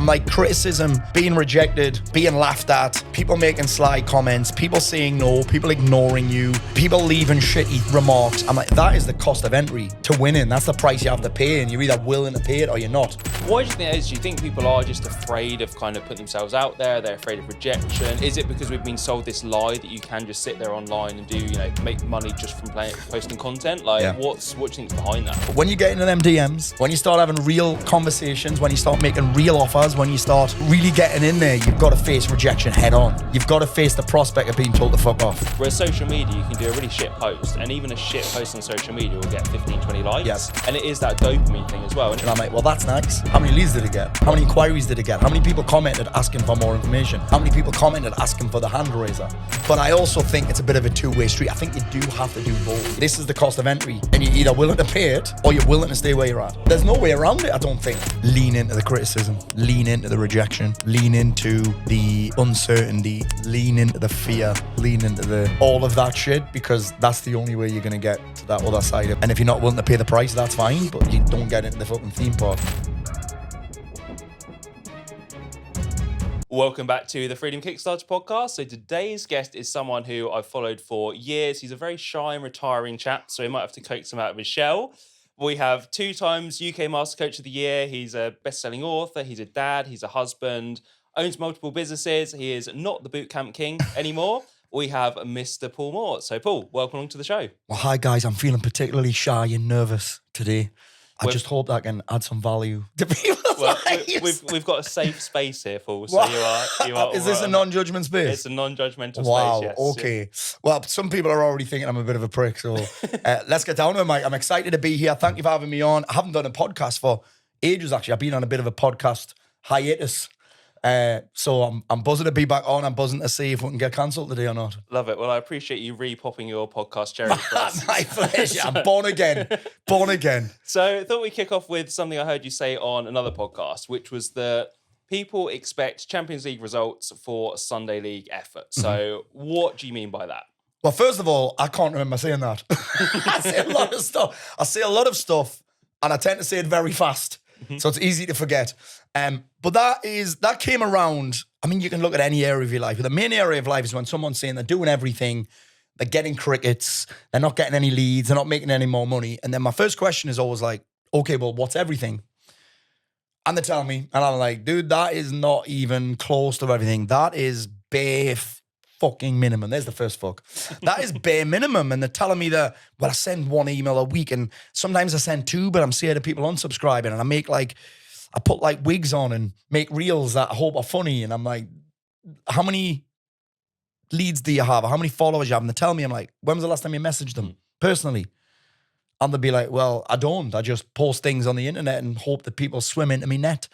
I'm like, criticism, being rejected, being laughed at, people making sly comments, people saying no, people ignoring you, people leaving shitty remarks. I'm like, that is the cost of entry to winning. That's the price you have to pay, and you're either willing to pay it or you're not. Why do you think that is? Do you think people are just afraid of kind of putting themselves out there? They're afraid of rejection? Is it because we've been sold this lie that you can just sit there online and do, make money just from posting content? Like, what do you think's behind that? When you get into them DMs, when you start having real conversations, when you start making real offers, when you start really getting in there, you've got to face rejection head on. You've got to face the prospect of being told to fuck off. Whereas social media, you can do a really shit post, and even a shit post on social media will get 15, 20 likes. Yes. And it is that dopamine thing as well. And I'm like, well, that's nice. How many leads did it get? How many inquiries did it get? How many people commented asking for more information? How many people commented asking for the hand raiser? But I also think it's a bit of a two-way street. I think you do have to do both. This is the cost of entry, and you're either willing to pay it or you're willing to stay where you're at. There's no way around it, I don't think. Lean into the criticism, lean into the rejection, lean into the uncertainty, lean into the fear, lean into all of that shit, because that's the only way you're going to get to that other side. And if you're not willing to pay the price, that's fine, but you don't get into the fucking theme park. Welcome back to the Freedom Kickstarter podcast. So today's guest is someone who I've followed for years. He's a very shy and retiring chap, so he might have to coax him out of his shell. We have 2 times UK Master Coach of the Year. He's a best-selling author. He's a dad. He's a husband. Owns multiple businesses. He is not the bootcamp king anymore. We have Mr. Paul Mort. So Paul, welcome along to the show. Well, hi guys. I'm feeling particularly shy and nervous today. I just hope that I can add some value to people's lives. We've got a safe space here, Paul. So you are. Is this a non-judgment space? It's a non-judgmental space. Wow. Yes. Okay. Well, some people are already thinking I'm a bit of a prick. So let's get down to it, Mike. I'm excited to be here. Thank you for having me on. I haven't done a podcast for ages. Actually, I've been on a bit of a podcast hiatus. So I'm buzzing to be back on. I'm buzzing to see if we can get cancelled today or not. Love it. Well, I appreciate you re-popping your podcast cherry for us. My pleasure. I'm born again. Born again. So I thought we'd kick off with something I heard you say on another podcast, which was that people expect Champions League results for Sunday League effort. So what do you mean by that? Well, first of all, I can't remember saying that. I say a lot of stuff. And I tend to say it very fast. So it's easy to forget. But that came around. I mean, you can look at any area of your life. But the main area of life is when someone's saying they're doing everything, they're getting crickets, they're not getting any leads, they're not making any more money. And then my first question is always like, okay, well, what's everything? And they tell me, and I'm like, dude, that is not even close to everything. That is bare fucking minimum. There's the first fuck. That is bare minimum. And they're telling me that, well, I send 1 email a week, and sometimes I send 2, but I'm seeing the people unsubscribing, and I put wigs on and make reels that I hope are funny. And I'm like, how many leads do you have? How many followers you have? And they tell me, I'm like, when was the last time you messaged them personally? And they'll be like, well, I don't. I just post things on the internet and hope that people swim into me net.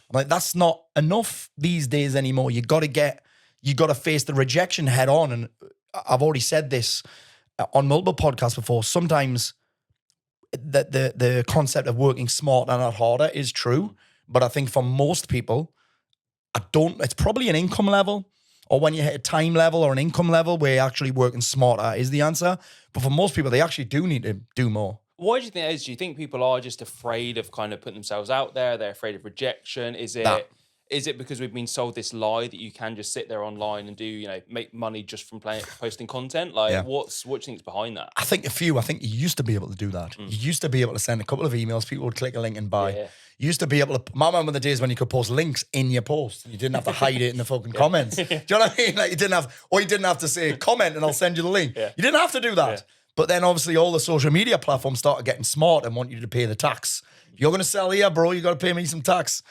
I'm like, that's not enough these days anymore. You got to face the rejection head on. And I've already said this on multiple podcasts before. Sometimes the concept of working smarter and not harder is true. But I think for most people, it's probably an income level, or when you hit a time level or an income level where you're actually working smarter is the answer. But for most people, they actually do need to do more. Why do you think that is? Do you think people are just afraid of kind of putting themselves out there? They're afraid of rejection? Is it because we've been sold this lie that you can just sit there online and do, make money just from posting content? Like, what do you think's behind that? I think you used to be able to do that. You used to be able to send a couple of emails, people would click a link and buy. Yeah. You used to be able to, I remember the days when you could post links in your post. You didn't have to hide it in the fucking comments. Do you know what I mean? Like you didn't have to say comment and I'll send you the link. Yeah. You didn't have to do that. Yeah. But then obviously all the social media platforms started getting smart and want you to pay the tax. If you're going to sell here, bro, you got to pay me some tax.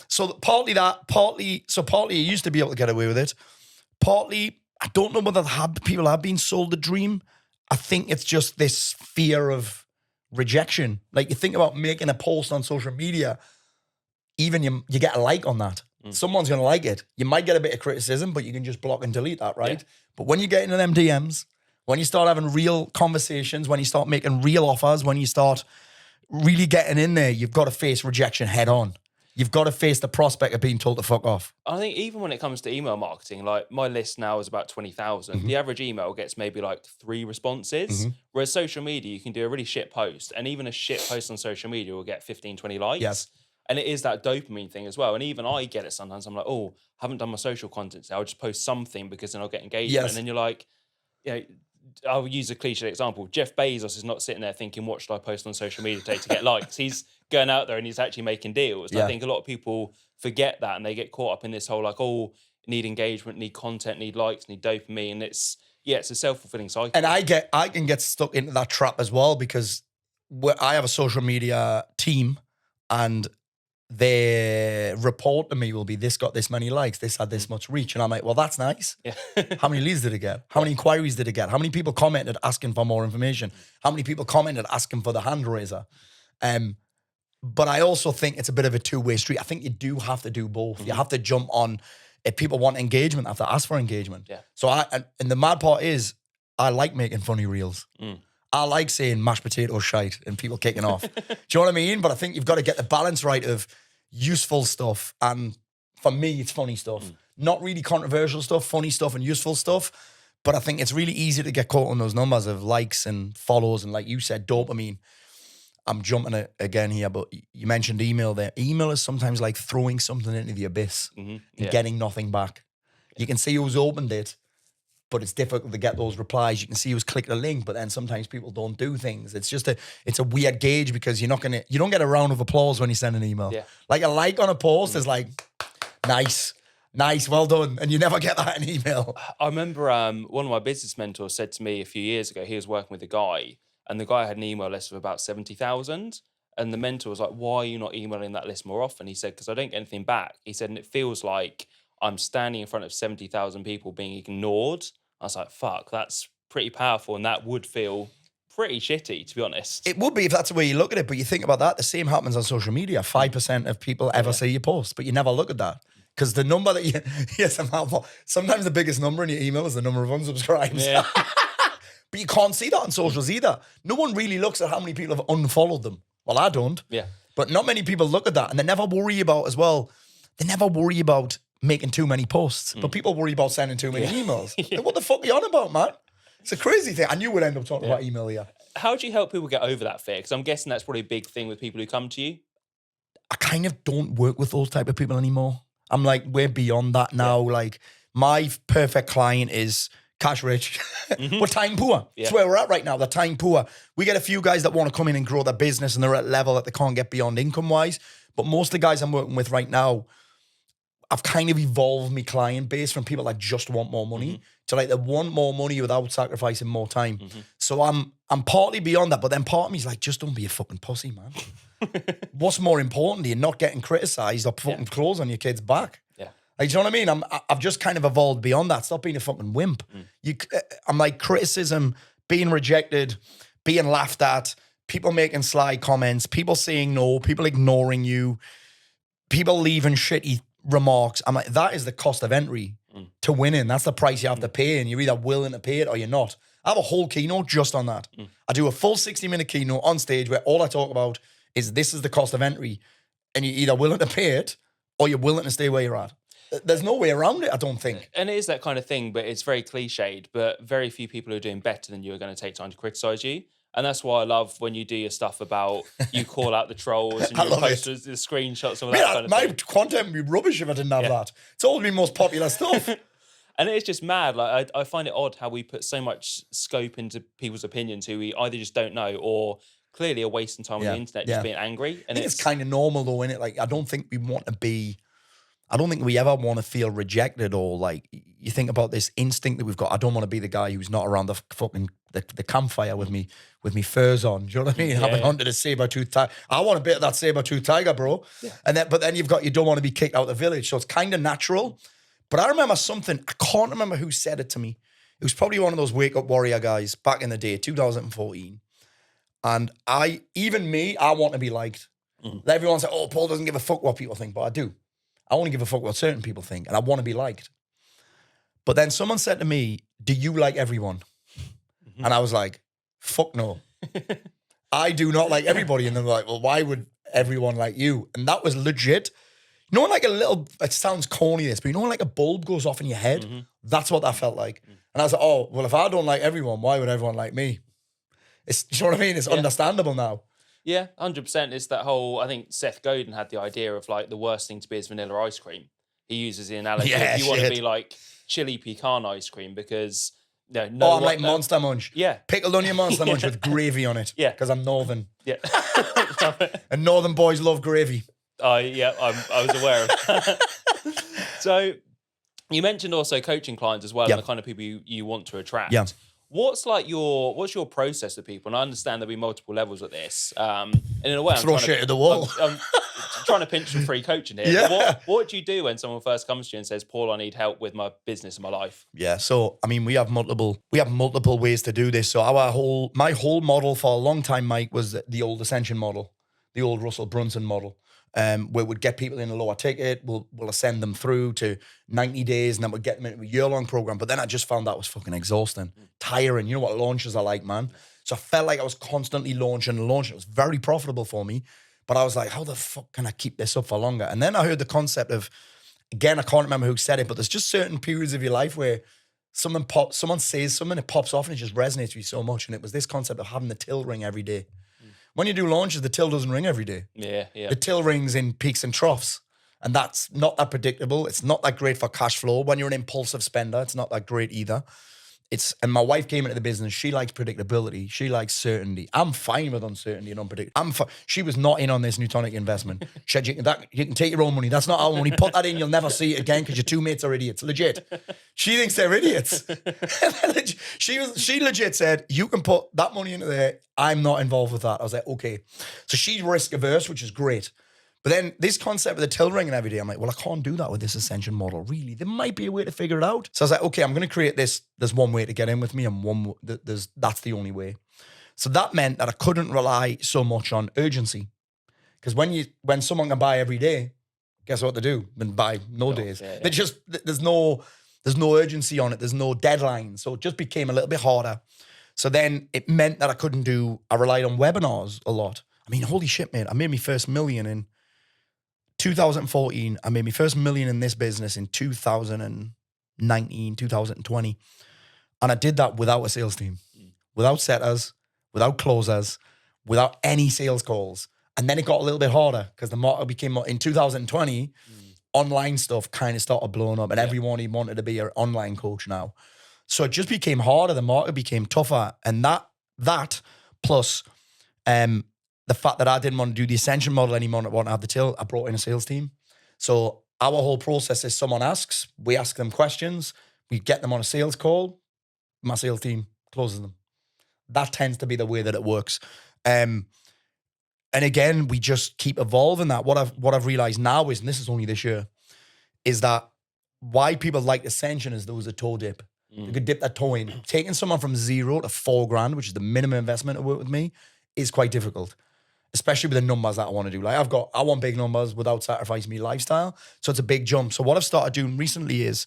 So partly you used to be able to get away with it. Partly, I don't know whether people have been sold the dream. I think it's just this fear of rejection. Like you think about making a post on social media, even you get a like on that. Someone's going to like it. You might get a bit of criticism, but you can just block and delete that, right? Yeah. But when you get into them DMs, when you start having real conversations, when you start making real offers, when you start really getting in there, you've got to face rejection head on. You've got to face the prospect of being told to fuck off. I think even when it comes to email marketing, like my list now is about 20,000. The average email gets maybe 3 responses. Whereas social media, you can do a really shit post. And even a shit post on social media will get 15, 20 likes. Yes. And it is that dopamine thing as well. And even I get it sometimes. I'm like, oh, haven't done my social content today. I'll just post something because then I'll get engagement. Yes. And then you're like, you know, I'll use a cliche example. Jeff Bezos is not sitting there thinking, what should I post on social media today to get likes? He's going out there and he's actually making deals. And I think a lot of people forget that and they get caught up in this whole like, oh, need engagement, need content, need likes, need dopamine. It's a self-fulfilling cycle. And I can get stuck into that trap as well because I have a social media team and their report to me will be, this got this many likes, this had this much reach. And I'm like, well, that's nice. Yeah. How many leads did it get? How many inquiries did it get? How many people commented asking for more information? How many people commented asking for the hand raiser? But I also think it's a bit of a two-way street. I think you do have to do both. You have to jump on. If people want engagement, I have to ask for engagement. Yeah. So and the mad part is, I like making funny reels. I like saying mashed potato shite and people kicking off. Do you know what I mean? But I think you've got to get the balance right of useful stuff. And for me, it's funny stuff. Not really controversial stuff, funny stuff and useful stuff. But I think it's really easy to get caught on those numbers of likes and follows. And like you said, dopamine. I'm jumping again here, but you mentioned email there. Email is sometimes like throwing something into the abyss and getting nothing back. You can see who's opened it, but it's difficult to get those replies. You can see who's clicked a link, but then sometimes people don't do things. It's just it's a weird gauge because you don't get a round of applause when you send an email. Yeah. Like a like on a post is like, nice, well done. And you never get that in email. I remember one of my business mentors said to me a few years ago, he was working with a guy and the guy had an email list of about 70,000. And the mentor was like, why are you not emailing that list more often? He said, because I don't get anything back. He said, and it feels like I'm standing in front of 70,000 people being ignored. I was like, fuck, that's pretty powerful. And that would feel pretty shitty, to be honest. It would be if that's the way you look at it. But you think about that, the same happens on social media. 5% of people ever see your post, but you never look at that. Because the number that sometimes the biggest number in your email is the number of unsubscribes. Yeah. But you can't see that on socials either. No one really looks at how many people have unfollowed them. Well, I don't. Yeah. But not many people look at that. And they never worry about making too many posts. But people worry about sending too many emails. Like, what the fuck are you on about, man? It's a crazy thing. I knew we'd end up talking about email here. How do you help people get over that fear? Because I'm guessing that's probably a big thing with people who come to you. I kind of don't work with those type of people anymore. I'm like, we're beyond that now. Yeah. Like, my perfect client is cash rich. We're time poor. Yeah. That's where we're at right now. They're time poor. We get a few guys that want to come in and grow their business and they're at a level that they can't get beyond income-wise. But most of the guys I'm working with right now, I've kind of evolved my client base from people that just want more money to like they want more money without sacrificing more time. So I'm partly beyond that, but then part of me is like, just don't be a fucking pussy, man. What's more important to you, not getting criticised or putting clothes on your kid's back? Yeah. Like, do you know what I mean? I've just kind of evolved beyond that. Stop being a fucking wimp. I'm like, criticism, being rejected, being laughed at, people making sly comments, people saying no, people ignoring you, people leaving shitty remarks. I'm like, that is the cost of entry to winning. That's the price you have to pay, and you're either willing to pay it or you're not. I have a whole keynote just on that. I do a full 60-minute keynote on stage where all I talk about is this is the cost of entry, and you're either willing to pay it or you're willing to stay where you're at. There's no way around it, I don't think. And it is that kind of thing, but it's very cliched, but very few people who are doing better than you are going to take time to criticise you. And that's why I love when you do your stuff about, you call out the trolls and you post the screenshots and all that kind of thing. My content would be rubbish if I didn't have that. It's all the most popular stuff. And it's just mad. Like I find it odd how we put so much scope into people's opinions who we either just don't know or clearly are wasting time on the internet just being angry. And it's kind of normal though, innit? Like, I don't think we ever want to feel rejected or like, you think about this instinct that we've got. I don't want to be the guy who's not around the fucking the campfire with me furs on. Do you know what I mean? Having hunted a saber-toothed tiger. I want a bit of that saber-toothed tiger, bro. Yeah. But then you don't want to be kicked out of the village. So it's kind of natural. But I remember something, I can't remember who said it to me. It was probably one of those Wake Up Warrior guys back in the day, 2014. And I want to be liked. Everyone said, oh, Paul doesn't give a fuck what people think, but I do. I only give a fuck what certain people think, and I want to be liked. But then someone said to me, do you like everyone? And I was like, fuck no. I do not like everybody. And they're like, well, why would everyone like you? And that was legit. You know, like it sounds corny this, but you know, like a bulb goes off in your head? That's what that felt like. And I was like, oh, well, if I don't like everyone, why would everyone like me? You know what I mean? It's understandable now. Yeah, 100%. It's that whole, I think Seth Godin had the idea of like the worst thing to be is vanilla ice cream. He uses the analogy Yeah, if you want to shit. be like chili pecan ice cream because no, Oh, I'm like Monster Munch. Yeah. Pickled onion Monster Munch with gravy on it. Yeah. Because I'm Northern. Yeah. And Northern boys love gravy. Yeah, I was aware of that. So you mentioned also coaching clients as well, Yeah. and the kind of people you want to attract. Yeah. What's your process with people? And I understand there'll be multiple levels of this. And in a way, Throw shit at the wall. I'm trying to pinch some free coaching here. Yeah. What do you do when someone first comes to you and says, "Paul, I need help with my business and my life"? Yeah, so I mean, we have multiple ways to do this. So my whole model for a long time, Mike, was the old Ascension model, the old Russell Brunson model, where we'd get people in a lower ticket, we'll ascend them through to 90 days, and then we'd get them into a year-long program. But then I just found that was fucking exhausting, tiring. You know what launches are like, man. So I felt like I was constantly launching. It was very profitable for me, but I was like, how the fuck can I keep this up for longer? And then I heard the concept of, again, I can't remember who said it, but there's just certain periods of your life where someone says something, it pops off and it just resonates with you so much. And it was this concept of having the till ring every day. When you do launches, the till doesn't ring every day. Yeah. The till rings in peaks and troughs. And that's not that predictable. It's not that great for cash flow. When you're an impulsive spender, it's not that great either. And my wife came into the business. She likes predictability. She likes certainty. I'm fine with uncertainty and unpredictability. She was not in on this new tonic investment. She said, you can take your own money. That's not our money. Put that in, you'll never see it again because your two mates are idiots. Legit. She thinks they're idiots. She legit said, you can put that money into there. I'm not involved with that. I was like, okay. So she's risk averse, which is great. But then this concept of the till ringing every day, I'm like, well, I can't do that with this Ascension model. Really, there might be a way to figure it out. So I was like, okay, I'm going to create this. There's one way to get in with me, and that's the only way. So that meant that I couldn't rely so much on urgency, because when someone can buy every day, guess what they do? Then buy no days. Yeah. They just there's no urgency on it. There's no deadline. So it just became a little bit harder. So then it meant that I relied on webinars a lot. I mean, holy shit, mate! I made my first million in 2014, I made my first million in this business in 2019, 2020. And I did that without a sales team, without setters, without closers, without any sales calls. And then it got a little bit harder because the market became more, in 2020, online stuff kind of started blowing up and everyone wanted to be an online coach now. So it just became harder. The market became tougher. And that plus, the fact that I didn't want to do the Ascension model anymore, I want to have the till, I brought in a sales team. So our whole process is someone asks, we ask them questions, we get them on a sales call, my sales team closes them. That tends to be the way that it works. And again, we just keep evolving that. What I've realized now is, and this is only this year, is that why people like Ascension is there was a toe dip. You could dip that toe in. Taking someone from $0 to $4,000, which is the minimum investment to work with me, is quite difficult, especially with the numbers that I want to do. Like I want big numbers without sacrificing my lifestyle. So it's a big jump. So what I've started doing recently is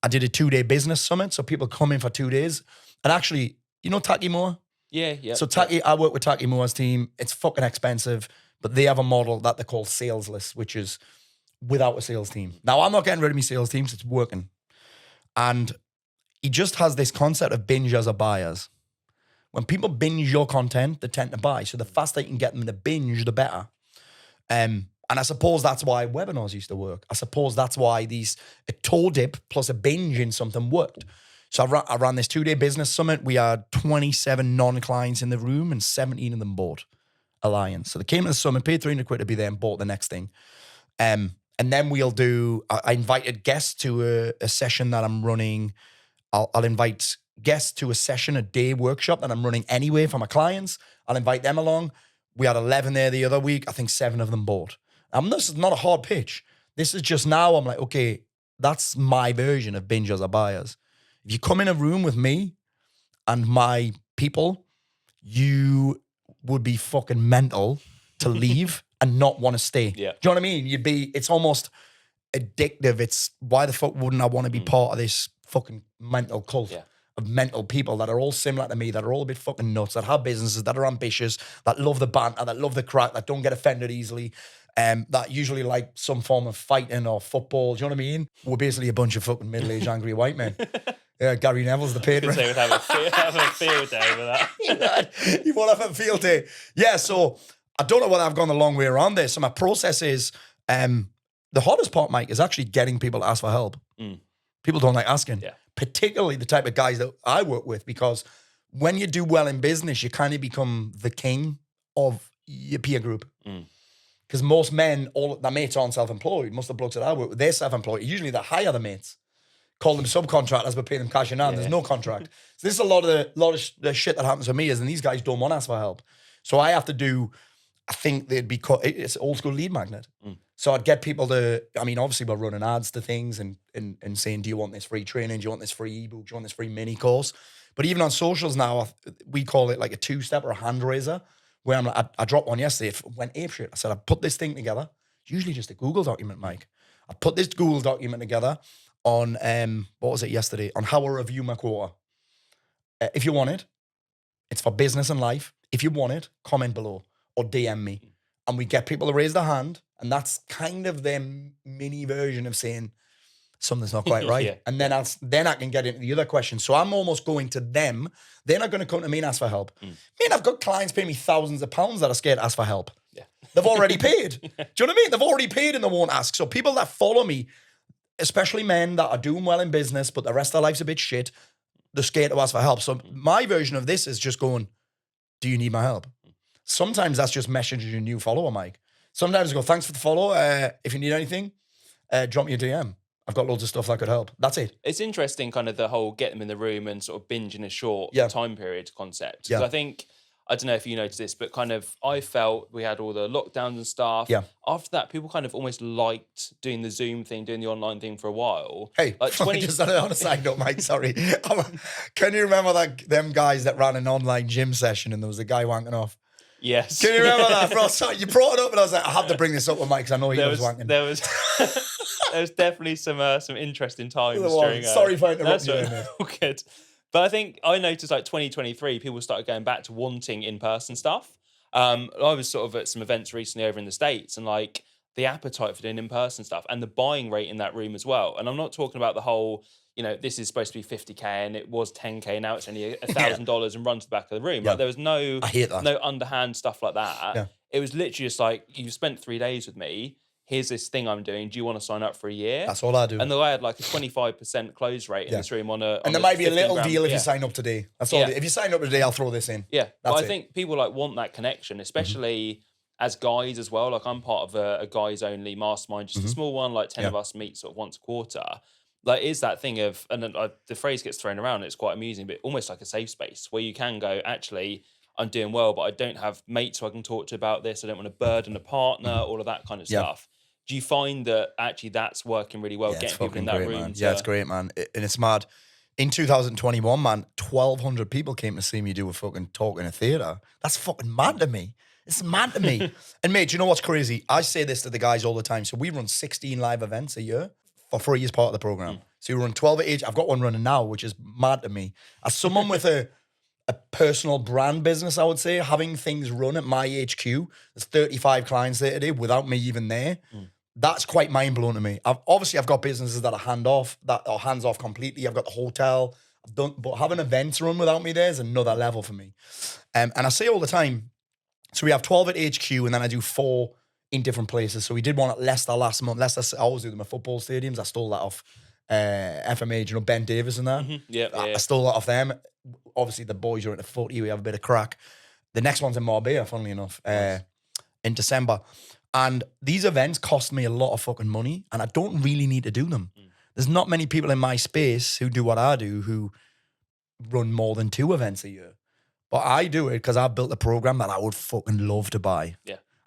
I did a 2-day business summit. So people come in for 2 days. And actually, you know Taki Moore? Yeah. So I work with Taki Moore's team. It's fucking expensive, but they have a model that they call salesless, which is without a sales team. Now, I'm not getting rid of my sales teams. It's working. And he just has this concept of bingers or buyers. When people binge your content, they tend to buy. So the faster you can get them to binge, the better. And I suppose that's why webinars used to work. I suppose that's why a toe dip plus a binge in something worked. So I ran this 2-day business summit. We had 27 non-clients in the room and 17 of them bought Alliance. So they came to the summit, paid £300 to be there and bought the next thing. And then I invited guests to a session that I'm running. I'll invite guests to a session, a day workshop that I'm running anyway for my clients. I'll invite them along. We had 11 there the other week. I think 7 of them bought. This is not a hard pitch. This is just now I'm like, okay, that's my version of bingers or buyers. If you come in a room with me and my people, you would be fucking mental to leave and not want to stay. Yeah. Do you know what I mean? It's almost addictive. It's why the fuck wouldn't I want to be part of this fucking mental cult of mental people that are all similar to me, that are all a bit fucking nuts, that have businesses, that are ambitious, that love the banter, that love the crack, that don't get offended easily, that usually like some form of fighting or football. Do you know what I mean? We're basically a bunch of fucking middle-aged angry white men. Yeah, Gary Neville's the patron. They would have a field day with that. You won't have a field day. Yeah, so I don't know whether I've gone the long way around this. So my process is, the hardest part, Mike, is actually getting people to ask for help. People don't like asking, particularly the type of guys that I work with, because when you do well in business, you kind of become the king of your peer group. Because most men, all their mates aren't self-employed. Most of the blokes that I work with, they're self-employed. Usually they hire the mates, call them subcontractors, but pay them cash in hand. There's no contract. So this is a lot of the shit that happens with me is, and these guys don't want to ask for help. So I have to do, I think they'd be, it's old school lead magnet. So I'd get people to, I mean, obviously we're running ads to things and saying, do you want this free training? Do you want this free ebook? Do you want this free mini course? But even on socials now, we call it like a two-step or a hand raiser, where I'm like, I dropped one yesterday, it went apeshit. I said, I put this thing together. It's usually just a Google document, Mike. I put this Google document together on, what was it yesterday? On how I review my quarter. If you want it, it's for business and life. If you want it, comment below or DM me. And we get people to raise their hand. And that's kind of their mini version of saying something's not quite right. And then I can get into the other questions. So I'm almost going to them. They're not going to come to me and ask for help. I've got clients paying me thousands of pounds that are scared to ask for help. They've already paid. Do you know what I mean? They've already paid and they won't ask. So people that follow me, especially men that are doing well in business, but the rest of their life's a bit shit, they're scared to ask for help. So my version of this is just going, do you need my help? Sometimes that's just messaging a new follower, Mike. Sometimes I go, thanks for the follow. If you need anything, drop me a DM. I've got loads of stuff that could help. That's it. It's interesting, kind of the whole get them in the room and sort of binge in a short time period concept. Because I think, I don't know if you noticed this, but kind of I felt we had all the lockdowns and stuff. After that, people kind of almost liked doing the Zoom thing, doing the online thing for a while. Hey, like just on a side note, Mike, sorry. Can you remember them guys that ran an online gym session and there was a guy wanking off? Yes. Can you remember that, bro? Sorry, you brought it up and I was like, I have to bring this up with Mike because I know he was wanking. There was definitely some interesting times during. Sorry for interrupting you. Right. All good. But I think I noticed like 2023, people started going back to wanting in-person stuff. I was sort of at some events recently over in the States, and like the appetite for doing in-person stuff and the buying rate in that room as well. And I'm not talking about the whole, this is supposed to be 50K and it was 10K. Now it's only $1,000 and run to the back of the room. Like there was no underhand stuff like that. It was literally just like, you spent 3 days with me. Here's this thing I'm doing. Do you want to sign up for a year? That's all I do. And the guy had like a 25% close rate in this room on a. And there might be a little deal if you sign up today. That's all. If you sign up today, I'll throw this in. Yeah, but I think people like want that connection, especially as guys as well. Like I'm part of a guys only mastermind, just a small one. Like 10 of us meet sort of once a quarter. Like is that thing of, and the phrase gets thrown around. It's quite amusing, but almost like a safe space where you can go. Actually, I'm doing well, but I don't have mates who I can talk to about this. I don't want to burden a partner. All of that kind of stuff. Do you find that actually that's working really well, getting people in that room? Man. Yeah, it's great, man. And it's mad. In 2021, man, 1,200 people came to see me do a fucking talk in a theatre. That's fucking mad to me. It's mad to me. And mate, do you know what's crazy? I say this to the guys all the time. So we run 16 live events a year for free as part of the program. So we run 12 at each. I've got one running now, which is mad to me. As someone with a personal brand business, I would say, having things run at my HQ, there's 35 clients there today without me even there. That's quite mind-blowing to me. I've got businesses that are hands-off completely. I've got the hotel. But having events run without me there is another level for me. And I say all the time, so we have 12 at HQ and then I do 4 in different places. So we did one at Leicester last month. Leicester, I always do them at football stadiums. I stole that off FMA, Ben Davis and that. I stole that off them. Obviously, the boys are into footy. We have a bit of crack. The next one's in Marbella, funnily enough, in December. And these events cost me a lot of fucking money, and I don't really need to do them. There's not many people in my space who do what I do who run more than 2 events a year. But I do it because I've built a program that I would fucking love to buy.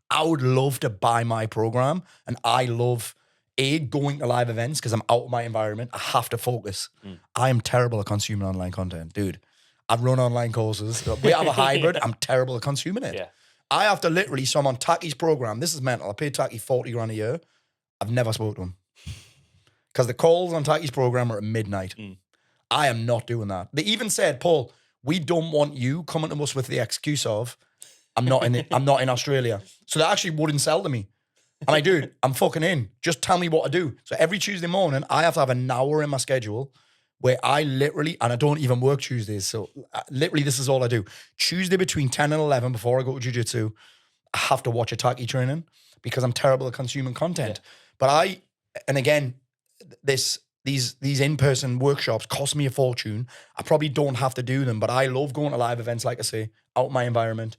I would love to buy my program, and I love, going to live events because I'm out of my environment. I have to focus. I am terrible at consuming online content, dude. I've run online courses. We have a hybrid. I'm terrible at consuming it. I have to literally, so I'm on Taki's program. This is mental. I pay Taki 40 grand a year. I've never spoke to him. Because the calls on Taki's program are at midnight. I am not doing that. They even said, Paul, we don't want you coming to us with the excuse of, I'm not in Australia. So that actually wouldn't sell to me. I'm like, dude, I'm fucking in. Just tell me what to do. So every Tuesday morning, I have to have an hour in my schedule where I literally, and I don't even work Tuesdays, so literally this is all I do. Tuesday between 10 and 11 before I go to jiu-jitsu, have to watch Attacky training because I'm terrible at consuming content. But these in-person workshops cost me a fortune. I probably don't have to do them, but I love going to live events, like I say, out my environment,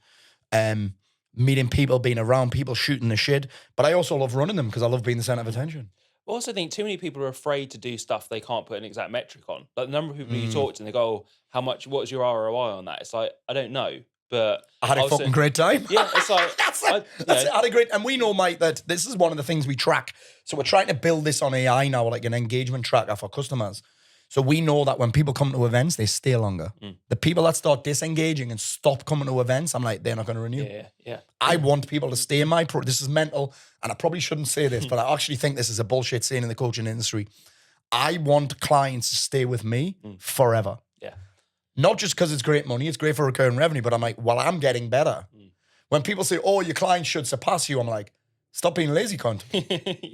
meeting people, being around people, shooting the shit. But I also love running them because I love being the center of attention. I also think too many people are afraid to do stuff they can't put an exact metric on. Like the number of people you talk to and they go, what's your ROI on that? It's like, I don't know. But I had a fucking great time. Yeah, it's like I had a great, and we know, Mike, that this is one of the things we track. So we're trying to build this on AI now, like an engagement tracker for customers. So we know that when people come to events, they stay longer. The people that start disengaging and stop coming to events, I'm like, they're not going to renew. Yeah. I want people to stay in my this is mental, and I probably shouldn't say this, but I actually think this is a bullshit saying in the coaching industry. I want clients to stay with me forever. Yeah. Not just because it's great money, it's great for recurring revenue, but I'm like, well, I'm getting better. When people say, oh, your clients should surpass you, I'm like, stop being lazy, cunt.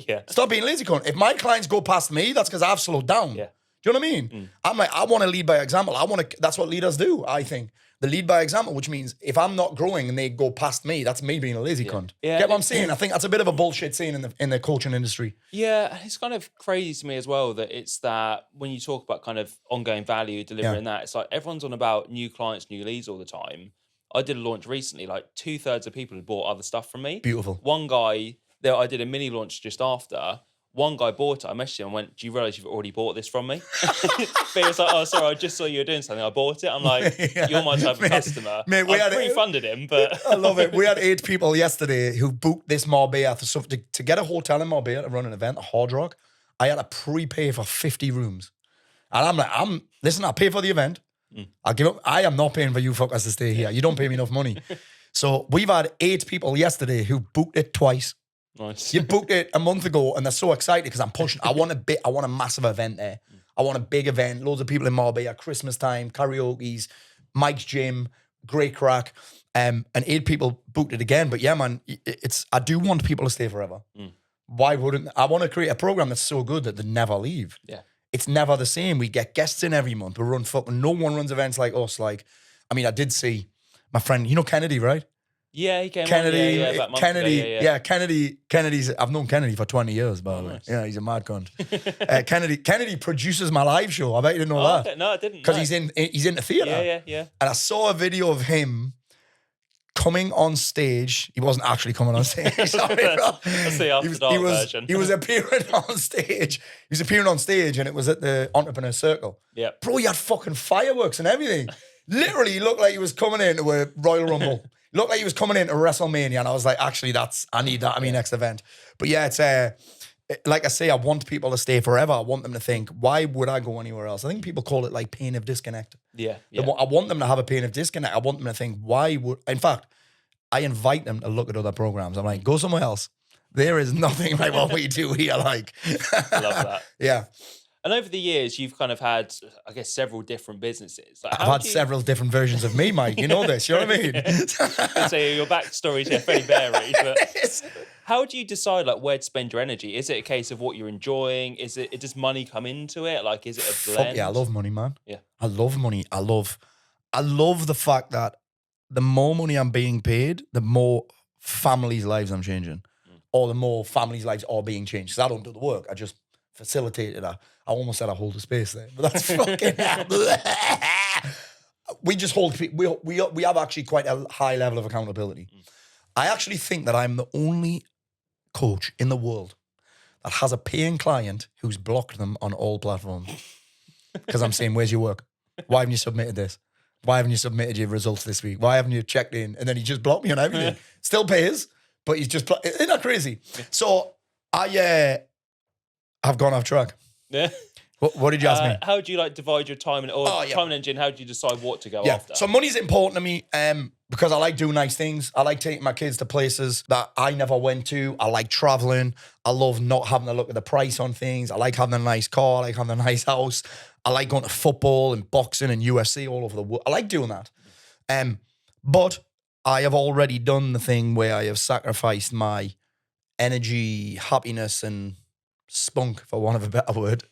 Yeah. Stop being lazy, cunt. If my clients go past me, that's because I've slowed down. Yeah. Do you know what I mean? I'm like, I want to lead by example. That's what leaders do, I think. The lead by example, which means if I'm not growing and they go past me, that's me being a lazy cunt. Yeah. Get what I'm saying? I think that's a bit of a bullshit saying in the coaching industry. Yeah, it's kind of crazy to me as well that it's that when you talk about kind of ongoing value, delivering that, it's like everyone's on about new clients, new leads all the time. I did a launch recently, like 2/3 of people had bought other stuff from me. Beautiful. One guy, I did a mini launch just after. One guy bought it. I messaged him and went, do you realise you've already bought this from me? But he was like, oh, sorry, I just saw you were doing something. I bought it. I'm like, you're my type of customer. Mate, I refunded him, but... I love it. We had 8 people yesterday who booked this Marbella for something to get a hotel in Marbella to run an event, a Hard Rock. I had to prepay for 50 rooms. And I'm like, listen, I'll pay for the event. I'll give up. I am not paying for you fuckers to stay here. You don't pay me enough money. So we've had 8 people yesterday who booked it twice. Nice. You booked it a month ago and they're so excited because I'm pushing. I want a massive event there. I want a big event, loads of people in Marbella, Christmas time, karaoke's, Mike's gym, great crack. And 8 people booked it again. But yeah, man, I do want people to stay forever. Why wouldn't I want to create a program that's so good that they never leave? Yeah. It's never the same. We get guests in every month. We run fucking, no one runs events like us. Like, I mean, I did see my friend, you know Kennedy, right? Yeah, he came Kennedy, on, about a month ago, Kennedy's, I've known Kennedy for 20 years, by the way. Yeah, he's a mad cunt. Kennedy produces my live show. I bet you didn't know that. Okay. No, I didn't. Because he's in the theatre. Yeah. And I saw a video of him coming on stage. He wasn't actually coming on stage. Sorry, bro. That's the after dark version. He was appearing on stage. He was appearing on stage and it was at the Entrepreneur Circle. Yeah. Bro, he had fucking fireworks and everything. Literally, he looked like he was coming into a Royal Rumble. Looked like he was coming into WrestleMania, and I was like, actually, I need that at my next event. But yeah, it's like I say, I want people to stay forever. I want them to think, why would I go anywhere else? I think people call it like pain of disconnect. Yeah. I want them to have a pain of disconnect. I want them to think, in fact, I invite them to look at other programs. I'm like, go somewhere else. There is nothing like what we do here. Like, I love that. Yeah. And over the years, you've kind of had, I guess, several different businesses. Like, I've had several different versions of me, Mike. You know this. You know what I mean? So your backstory's fairly varied. But how do you decide like where to spend your energy? Is it a case of what you're enjoying? Does money come into it? Like, is it a blend? Fuck yeah, I love money, man. Yeah, I love money. I love the fact that the more money I'm being paid, the more families' lives I'm changing, or the more families' lives are being changed. Because I don't do the work. I just facilitated. I almost said I hold the space there, but that's fucking. We just hold. We have actually quite a high level of accountability. I actually think that I'm the only coach in the world that has a paying client who's blocked them on all platforms. Because I'm saying, where's your work? Why haven't you submitted this? Why haven't you submitted your results this week? Why haven't you checked in? And then he just blocked me on everything. Still pays, but he's just isn't that crazy? Yeah. So I've gone off track. Yeah. What did you ask me? How do you like divide your time time and engine? How do you decide what to go after? So money's important to me because I like doing nice things. I like taking my kids to places that I never went to. I like traveling. I love not having to look at the price on things. I like having a nice car. I like having a nice house. I like going to football and boxing and UFC all over the world. I like doing that. But I have already done the thing where I have sacrificed my energy, happiness, and spunk, for want of a better word,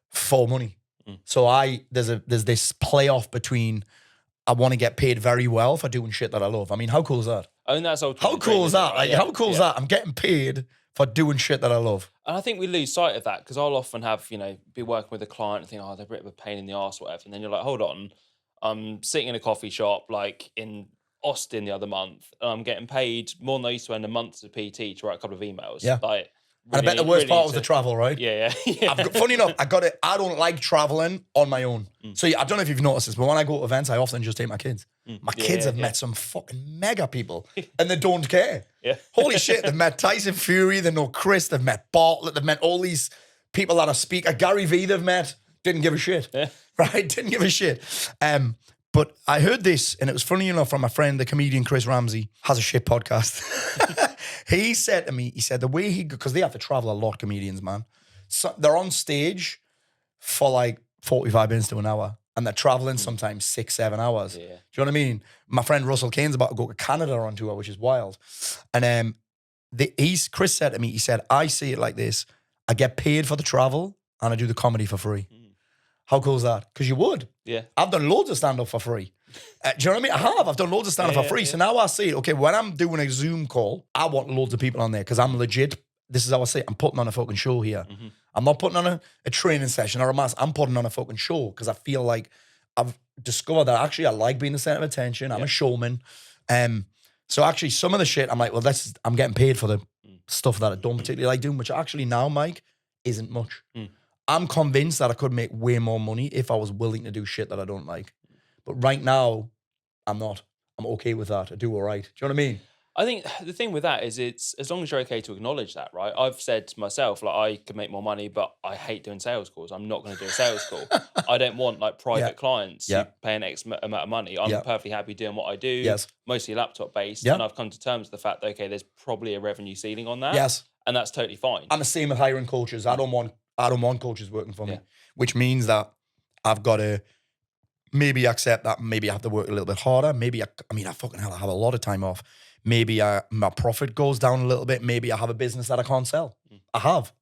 for money. So there's this playoff between I want to get paid very well for doing shit that I love. I mean, how cool is that? I mean, that's ultimately How the dream, cool is isn't it, that? right? Like, Yeah, how cool is yeah. that? I'm getting paid for doing shit that I love. And I think we lose sight of that because I'll often have, be working with a client and think, oh, they're a bit of a pain in the arse, whatever. And then you're like, hold on, I'm sitting in a coffee shop like in Austin the other month and I'm getting paid more than I used to earn a month as a PT to write a couple of emails. Yeah. Like, And I bet the worst part was the travel, right? Yeah, yeah. Funny enough, I don't like traveling on my own. So I don't know if you've noticed this, but when I go to events, I often just take my kids. My kids have met some fucking mega people and they don't care. Yeah. Holy shit, they've met Tyson Fury, they know Chris, they've met Bartlett, they've met all these people that are speaker. Gary Vee they've met, didn't give a shit. Yeah. Right? Didn't give a shit. But I heard this, and it was funny enough from a friend, the comedian Chris Ramsey, has a shit podcast. He said to me, the way because they have to travel a lot, comedians, man. So they're on stage for like 45 minutes to an hour, and they're traveling sometimes 6-7 hours. Yeah. Do you know what I mean? My friend Russell Kane's about to go to Canada on tour, which is wild. And Chris said to me, he said, I see it like this. I get paid for the travel, and I do the comedy for free. How cool is that? Because you would. Yeah. I've done loads of stand-up for free. Do you know what I mean? I have. I've done loads of stand-up for free. Yeah. So now I see it. Okay, when I'm doing a Zoom call, I want loads of people on there because I'm legit. This is how I say it. I'm putting on a fucking show here. I'm not putting on a training session or a mass. I'm putting on a fucking show because I feel like I've discovered that actually I like being the center of attention. I'm a showman. So actually some of the shit, I'm like, well, I'm getting paid for the stuff that I don't particularly like doing, which actually now, Mike, isn't much. I'm convinced that I could make way more money if I was willing to do shit that I don't like. But right now, I'm not. I'm okay with that. I do all right. Do you know what I mean? I think the thing with that is it's as long as you're okay to acknowledge that, right? I've said to myself, like, I could make more money, but I hate doing sales calls. I'm not going to do a sales call. I don't want like private clients who pay an X amount of money. I'm perfectly happy doing what I do, mostly laptop based. And I've come to terms with the fact that, okay, there's probably a revenue ceiling on that. Yes. And that's totally fine. I'm the same with hiring coaches. I don't want coaches working for me, which means that I've got to maybe accept that maybe I have to work a little bit harder. Maybe I fucking hell, I have a lot of time off. Maybe my profit goes down a little bit. Maybe I have a business that I can't sell. I have.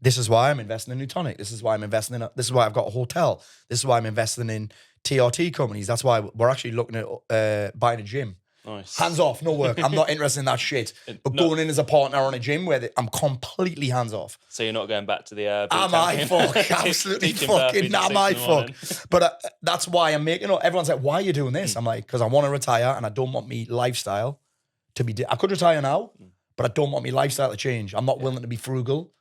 This is why I'm investing in New Tonic. This is why I'm investing in. This is why I've got a hotel. This is why I'm investing in TRT companies. That's why we're actually looking at buying a gym. Nice. Hands off, no work. I'm not interested in that shit. But going in as a partner on a gym where I'm completely hands off. So you're not going back to the am I fuck? Absolutely fucking am I fuck? But that's why I'm making it. Everyone's like, why are you doing this? I'm like, because I want to retire and I don't want me lifestyle to be. I could retire now, but I don't want me lifestyle to change. I'm not willing to be frugal.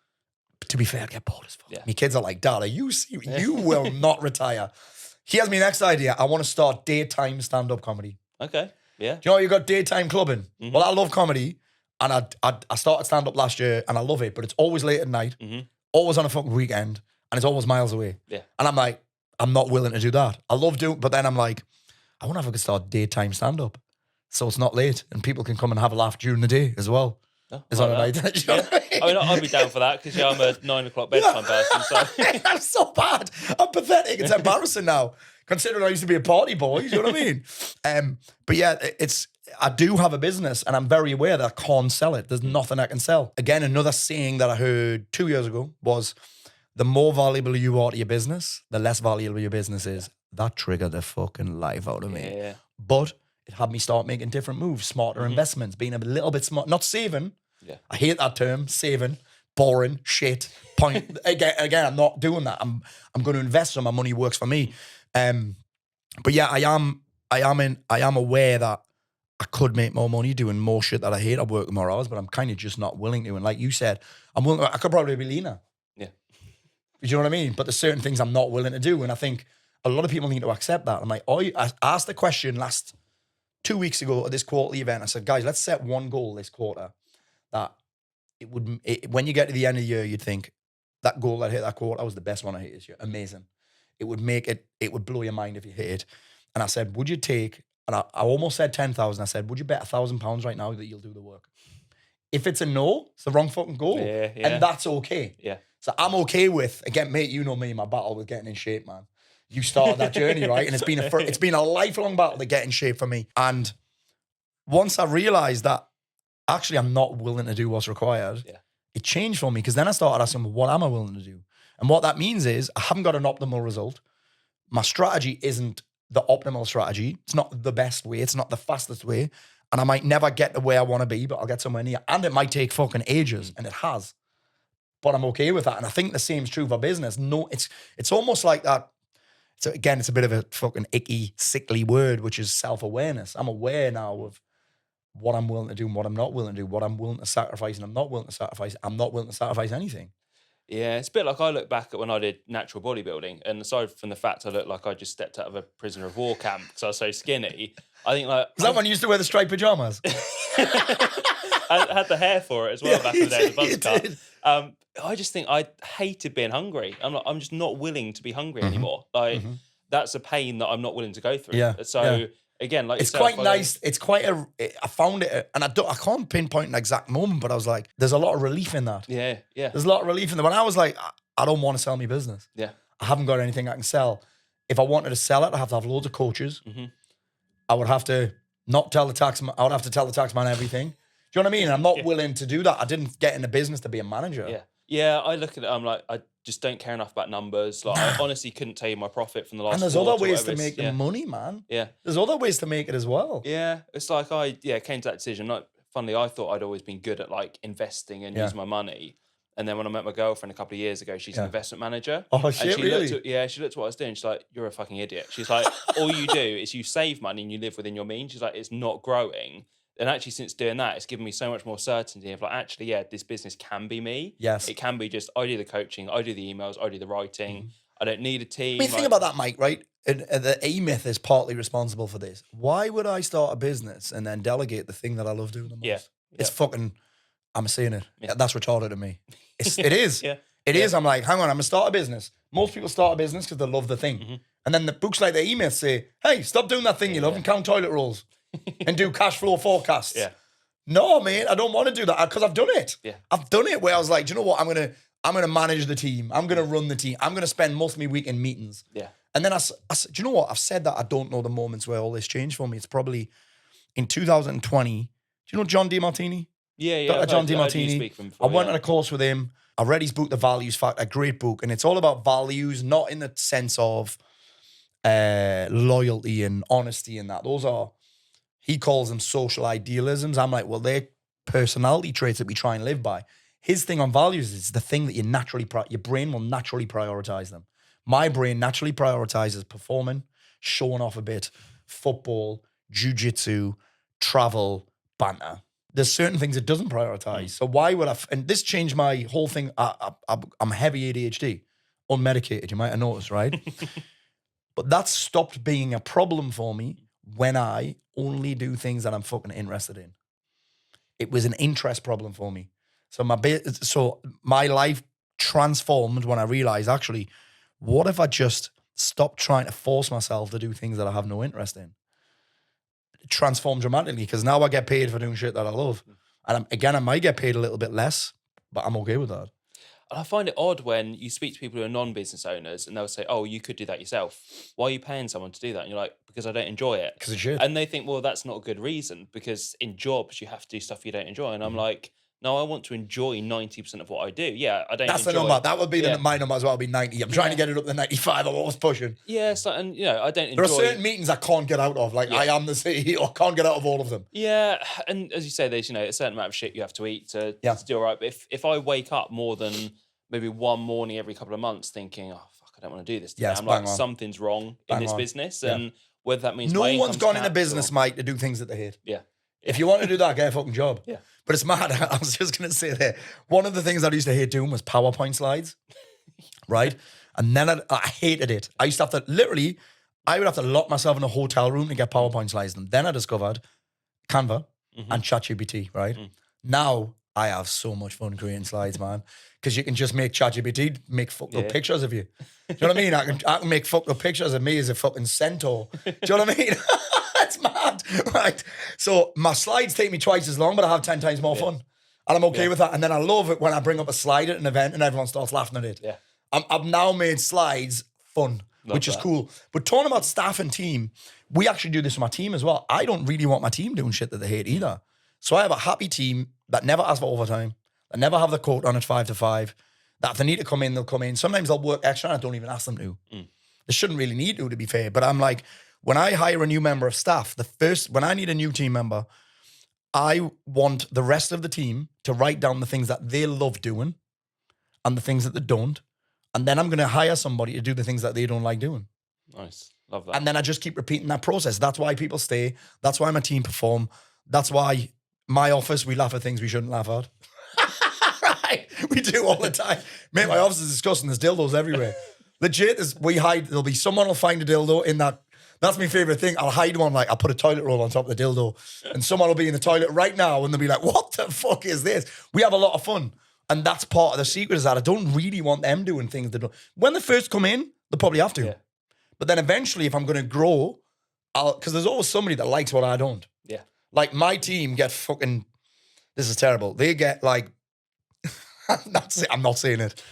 But to be fair, I get bored as fuck. My kids are like, Dad, are you serious? You will not retire. Here's my next idea. I want to start daytime stand-up comedy. Okay. Yeah. Do you know you got daytime clubbing? Well, I love comedy, and I started stand up last year, and I love it. But it's always late at night, always on a fucking weekend, and it's always miles away. Yeah. And I'm like, I'm not willing to do that. I love doing, but then I'm like, I wonder if I could start daytime stand up, so it's not late, and people can come and have a laugh during the day as well. Is that right? You know what I mean? I'd be down for that because I'm a 9 o'clock bedtime person. So I'm so bad. I'm pathetic. It's embarrassing now, considering I used to be a party boy. You know what I mean? But yeah, I do have a business, and I'm very aware that I can't sell it. There's nothing I can sell. Again, another saying that I heard 2 years ago was, the more valuable you are to your business, the less valuable your business is. That triggered the fucking life out of me. Yeah. But it had me start making different moves, smarter investments, being a little bit smart, not saving. Yeah. I hate that term, saving, boring, shit, point. Again, I'm not doing that. I'm going to invest so my money works for me. But yeah, I am aware that I could make more money doing more shit that I hate. I work more hours, but I'm kind of just not willing to. And like you said, I could probably be leaner. Yeah. You know what I mean? But there's certain things I'm not willing to do. And I think a lot of people need to accept that. I'm like, I asked the question 2 weeks ago at this quarterly event. I said, guys, let's set one goal this quarter that when you get to the end of the year, you'd think that goal that hit that quarter was the best one I hit this year. Amazing. It would blow your mind if you hit it. And I said, would you take, and I almost said 10,000. I said, would you bet £1,000 right now that you'll do the work? If it's a no, it's the wrong fucking goal. Yeah. And that's okay. Yeah. So I'm okay with, again, mate, you know me, my battle with getting in shape, man. You started that journey, right? And it's been a lifelong battle to get in shape for me. And once I realized that actually I'm not willing to do what's required, it changed for me, because then I started asking, what am I willing to do? And what that means is I haven't got an optimal result. My strategy isn't the optimal strategy. It's not the best way. It's not the fastest way. And I might never get to where I want to be, but I'll get somewhere near. And it might take fucking ages, and it has. But I'm okay with that. And I think the same is true for business. No, it's almost like that. So again, it's a bit of a fucking icky, sickly word, which is self-awareness. I'm aware now of what I'm willing to do and what I'm not willing to do, what I'm willing to sacrifice and I'm not willing to sacrifice. I'm not willing to sacrifice anything. Yeah, it's a bit like I look back at when I did natural bodybuilding, and aside from the fact I looked like I just stepped out of a prisoner of war camp because I was so skinny, I think like... Is that when you used to wear the striped pajamas? I had the hair for it as well back in the day, the buzz cut. I just think I hated being hungry. I'm just not willing to be hungry anymore. Like that's a pain that I'm not willing to go through. Yeah. So again, like it's quite nice. It's quite I found it, and I can't pinpoint an exact moment, but I was like, there's a lot of relief in that. Yeah. There's a lot of relief in that. When I was like, I don't want to sell my business. Yeah. I haven't got anything I can sell. If I wanted to sell it, I'd have to have loads of coaches. I would have to not tell the taxman. I would have to tell the taxman everything. Do you know what I mean? I'm not willing to do that. I didn't get into business to be a manager. Yeah, I look at it, I'm like, I just don't care enough about numbers. Like, I honestly couldn't tell you my profit from the last And there's quarter other ways or whatever to make the money, man. Yeah. There's other ways to make it as well. Yeah, it's like I came to that decision. Like, funnily, I thought I'd always been good at like investing and using my money. And then when I met my girlfriend a couple of years ago, she's an investment manager. Oh, shit, really? She looked at what I was doing. She's like, you're a fucking idiot. She's like, all you do is you save money and you live within your means. She's like, it's not growing. And actually, since doing that, it's given me so much more certainty of like, actually, this business can be me. Yes. It can be just, I do the coaching, I do the emails, I do the writing. I don't need a team. I mean, think about that, Mike, right? And the E-Myth is partly responsible for this. Why would I start a business and then delegate the thing that I love doing the most? Yeah. It's fucking, I'm saying it. Yeah. That's retarded to me. It is. It is. I'm like, hang on, I'm going to start a business. Most people start a business because they love the thing. And then the books like the E-Myth say, hey, stop doing that thing you love and count toilet rolls and do cash flow forecasts. No, mate, I don't want to do that because I've done it. I've done it where I was like, do you know what? I'm gonna manage the team. I'm gonna run the team. I'm gonna spend most of my week in meetings. And then I said, do you know what? I've said that I don't know the moments where all this changed for me. It's probably in 2020. Do you know John DeMartini? Dr. John DeMartini. I went on a course with him. I read his book, The Values Factor, a great book. And it's all about values, not in the sense of loyalty and honesty and that. Those are, he calls them social idealisms. I'm like, well, they're personality traits that we try and live by. His thing on values is the thing that you naturally, your brain will naturally prioritize them. My brain naturally prioritizes performing, showing off a bit, football, jiu-jitsu, travel, banter. There's certain things it doesn't prioritize. So why would I, and this changed my whole thing. I'm heavy ADHD, unmedicated, you might have noticed, right? But that stopped being a problem for me when I only do things that I'm fucking interested in. It was an interest problem for me. So my life transformed when I realized, actually, what if I just stopped trying to force myself to do things that I have no interest in? It transformed dramatically because now I get paid for doing shit that I love. And I might get paid a little bit less, but I'm okay with that. And I find it odd when you speak to people who are non-business owners and they'll say, oh, you could do that yourself. Why are you paying someone to do that? And you're like, because I don't enjoy it. Because it should. And they think, well, that's not a good reason because in jobs you have to do stuff you don't enjoy. And I'm like, no, I want to enjoy 90% of what I do. Yeah, I don't That's enjoy... the number. That would be my number as well, be 90. I'm trying to get it up to 95. I'm always pushing. Yeah, so, and, I don't enjoy... There are certain meetings I can't get out of. Like, I am the CEO. I can't get out of all of them. Yeah, and as you say, there's, a certain amount of shit you have to eat to do all right. But if I wake up more than maybe one morning every couple of months thinking, oh, fuck, I don't want to do this today. I'm like, something's wrong in this business. And whether that means no one's gone into business, Mike, to do things that they hate. Yeah. If you want to do that, get a fucking job. Yeah. But it's mad. I was just going to say there, one of the things I used to hate doing was PowerPoint slides, right? And then I hated it. I used to have to, literally, I would have to lock myself in a hotel room to get PowerPoint slides. And then I discovered Canva and ChatGPT, right? Now I have so much fun creating slides, man. Because you can just make ChatGPT make fucked up pictures of you. Do you know what I mean? I can make fucked up pictures of me as a fucking centaur. Do you know what I mean? It's mad, right? So my slides take me twice as long, but I have 10 times more fun. And I'm okay with that. And then I love it when I bring up a slide at an event and everyone starts laughing at it. Yeah. I've now made slides fun, which is cool. But talking about staff and team, we actually do this with my team as well. I don't really want my team doing shit that they hate either. So I have a happy team that never asks for overtime, that never have the quote on at 5 to 5, that if they need to come in, they'll come in. Sometimes they'll work extra and I don't even ask them to. They shouldn't really need to be fair. But I'm like, when I hire a new member of staff, when I need a new team member, I want the rest of the team to write down the things that they love doing and the things that they don't. And then I'm going to hire somebody to do the things that they don't like doing. Nice. Love that. And then I just keep repeating that process. That's why people stay. That's why my team perform. That's why my office, we laugh at things we shouldn't laugh at. Right? We do all the time. Mate, my office is disgusting. There's dildos everywhere. Legit, there'll be someone will find a dildo in that. That's my favorite thing. I'll hide one, like I'll put a toilet roll on top of the dildo and someone will be in the toilet right now and they'll be like, what the fuck is this? We have a lot of fun. And that's part of the secret is that I don't really want them doing things they don't. When they first come in, they'll probably have to. Yeah. But then eventually, if I'm going to grow, because there's always somebody that likes what I don't. Yeah. Like my team get fucking, this is terrible. They get like, I'm not saying it.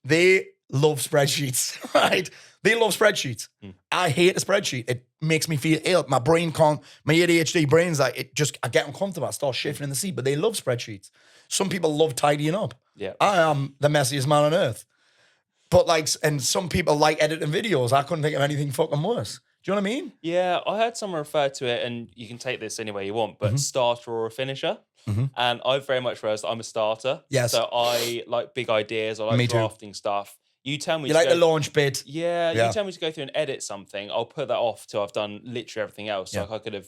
They love spreadsheets, right? They love spreadsheets. I hate a spreadsheet. It makes me feel ill. My brain can't, my ADHD brain's like, I get uncomfortable. I start shifting in the seat, but they love spreadsheets. Some people love tidying up. Yeah. I am the messiest man on earth. But like, and some people like editing videos. I couldn't think of anything fucking worse. Do you know what I mean? Yeah, I heard someone refer to it, and you can take this any way you want, but starter or a finisher. And I very much realised I'm a starter. Yes. So I like big ideas. I Me like too. drafting stuff. You tell me You to like go, the launch bit. Yeah, Yeah. you tell me to go through and edit something. I'll put that off till I've done literally everything else. Yeah. Like I could have,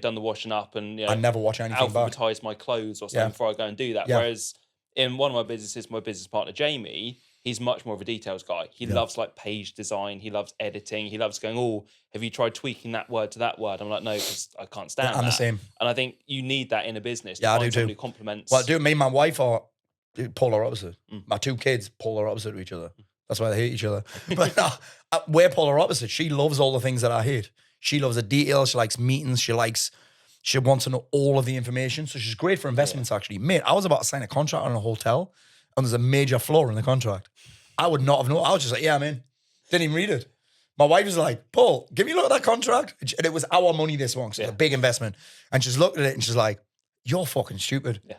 done the washing up and I never watch anything back. alphabetize my clothes or something before I go and do that. Yeah. Whereas in one of my businesses, my business partner Jamie, he's much more of a details guy. He loves like page design. He loves editing. He loves going, oh, have you tried tweaking that word to that word? I'm like, no, because I can't stand that. I'm the same. And I think you need that in a business. Yeah, I to do find someone too. who complements. Well, dude, me and my wife are polar opposite. My two kids, polar opposite to each other. That's why they hate each other. But we're polar opposite. She loves all the things that I hate. She loves the details. She likes meetings. She wants to know all of the information. So she's great for investments, actually. Mate, I was about to sign a contract on a hotel, and there's a major flaw in the contract. I would not have known. I was just like, yeah, I'm in. Didn't even read it. My wife was like, Paul, give me a look at that contract. And it was our money this one, so it's a big investment. And she's looked at it and she's like, you're fucking stupid. Yeah.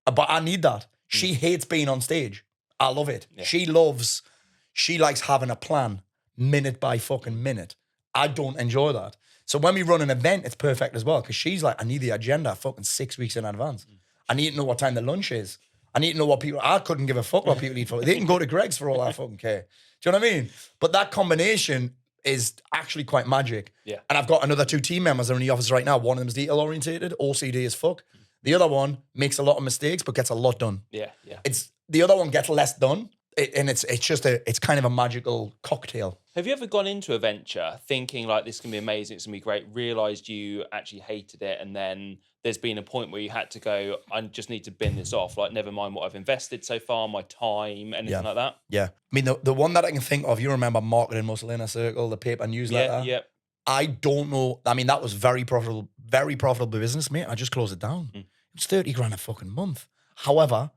But I need that. She hates being on stage. I love it. Yeah. She likes having a plan minute by fucking minute. I don't enjoy that. So when we run an event, it's perfect as well because she's like, I need the agenda fucking 6 weeks in advance. I need to know what time the lunch is. I need to know what people, I couldn't give a fuck what people eat for. They can go to Greg's for all I fucking care. Do you know what I mean? But that combination is actually quite magic. Yeah. And I've got another two team members that are in the office right now. One of them's detail orientated, OCD as fuck. The other one makes a lot of mistakes, but gets a lot done. Yeah, yeah. The other one gets less done. It's kind of a magical cocktail. Have you ever gone into a venture thinking like this can be amazing, it's gonna be great, realised you actually hated it, and then there's been a point where you had to go, I just need to bin this off, like never mind what I've invested so far, my time, anything like that? Yeah. I mean, the one that I can think of, you remember Marketing Muscle Inner Circle, the paper newsletter? Yeah. I don't know. I mean, that was very profitable business, mate. I just closed it down. It was 30 grand a fucking month. However,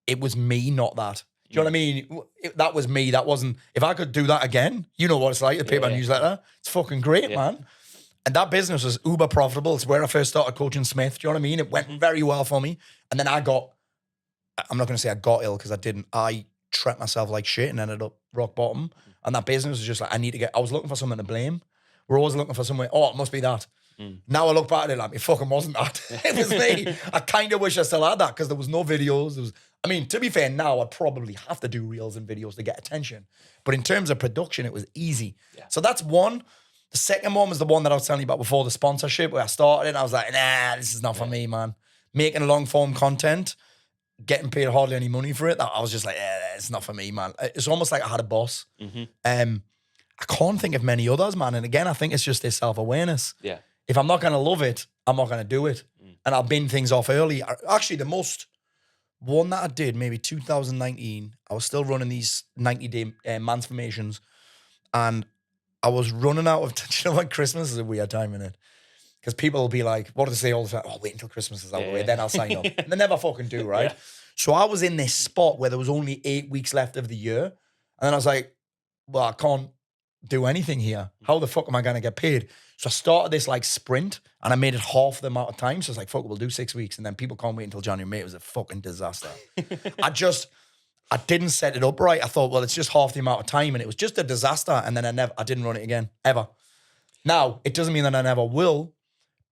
it was me, not that. Do you know what I mean? That was me. That wasn't, if I could do that again, you know what it's like, the paper newsletter. It's fucking great, man. And that business was uber profitable. It's where I first started coaching Smith. Do you know what I mean? It went very well for me. And then I'm not going to say I got ill because I didn't. I treated myself like shit and ended up rock bottom. And that business was just like, I was looking for something to blame. We're always looking for somewhere, it must be that. Now I look back at it like, it fucking wasn't that. It was me. I kind of wish I still had that because there was no videos. To be fair, now I probably have to do reels and videos to get attention. But in terms of production, it was easy. Yeah. So that's one. The second one was the one that I was telling you about before, the sponsorship, where I started it. I was like, nah, this is not for me, man. Making long form content, getting paid hardly any money for it. I was just like, it's not for me, man. It's almost like I had a boss. I can't think of many others, man. And again, I think it's just this self-awareness. Yeah. If I'm not going to love it, I'm not going to do it. And I'll bin things off early. Actually, the most one that I did, maybe 2019, I was still running these 90-day transformations. And I was running out of, do you know what, Christmas is a weird time in it. Because people will be like, what do they say all the time? Oh, wait until Christmas is out of the way, then I'll sign up. And they never fucking do, right? Yeah. So I was in this spot where there was only 8 weeks left of the year. And then I was like, well, I can't do anything here. How the fuck am I going to get paid? So I started this like sprint and I made it half the amount of time. So it's like, fuck, we'll do 6 weeks. And then people can't wait until January, May. It was a fucking disaster. I didn't set it up right. I thought, well, it's just half the amount of time. And it was just a disaster. And then I didn't run it again, ever. Now, it doesn't mean that I never will.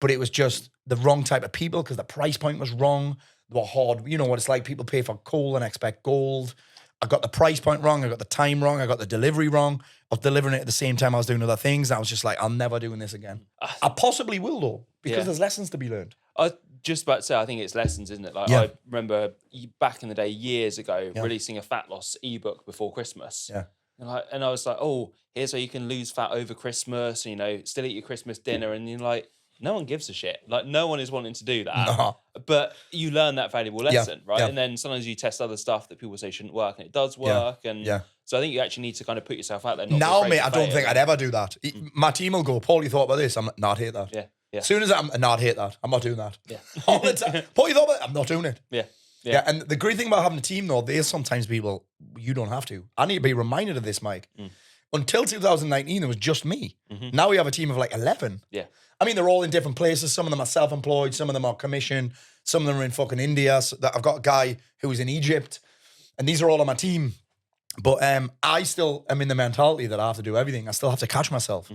but it was just the wrong type of people because the price point was wrong. They were hard. You know what it's like. People pay for coal and expect gold. I got the price point wrong. I got the time wrong. I got the delivery wrong. I was delivering it at the same time I was doing other things. I was just like, I'm never doing this again. I possibly will though, because there's lessons to be learned. I was just about to say, I think it's lessons, isn't it? Like I remember back in the day, years ago, releasing a fat loss ebook before Christmas. Yeah. And I was like, oh, here's how you can lose fat over Christmas, you know, still eat your Christmas dinner. And you're like, no one gives a shit. Like, no one is wanting to do that. No. But you learn that valuable lesson, right? Yeah. And then sometimes you test other stuff that people say shouldn't work, and it does work. And so I think you actually need to kind of put yourself out there. Now, mate, I don't think I'd ever do that. My team will go, Paul, you thought about this? I'm like, no, I'd hate that. Yeah. As soon as I'm not hate that. I'm not doing that. Yeah. All the time. Paul, you thought about it? I'm not doing it. Yeah. And the great thing about having a team, though, there's sometimes people, you don't have to. I need to be reminded of this, Mike. Until 2019, there was just me. Now we have a team of like 11. Yeah. I mean, they're all in different places. Some of them are self-employed. Some of them are commission. Some of them are in fucking India. So I've got a guy who's in Egypt. And these are all on my team. But I still am in the mentality that I have to do everything. I still have to catch myself.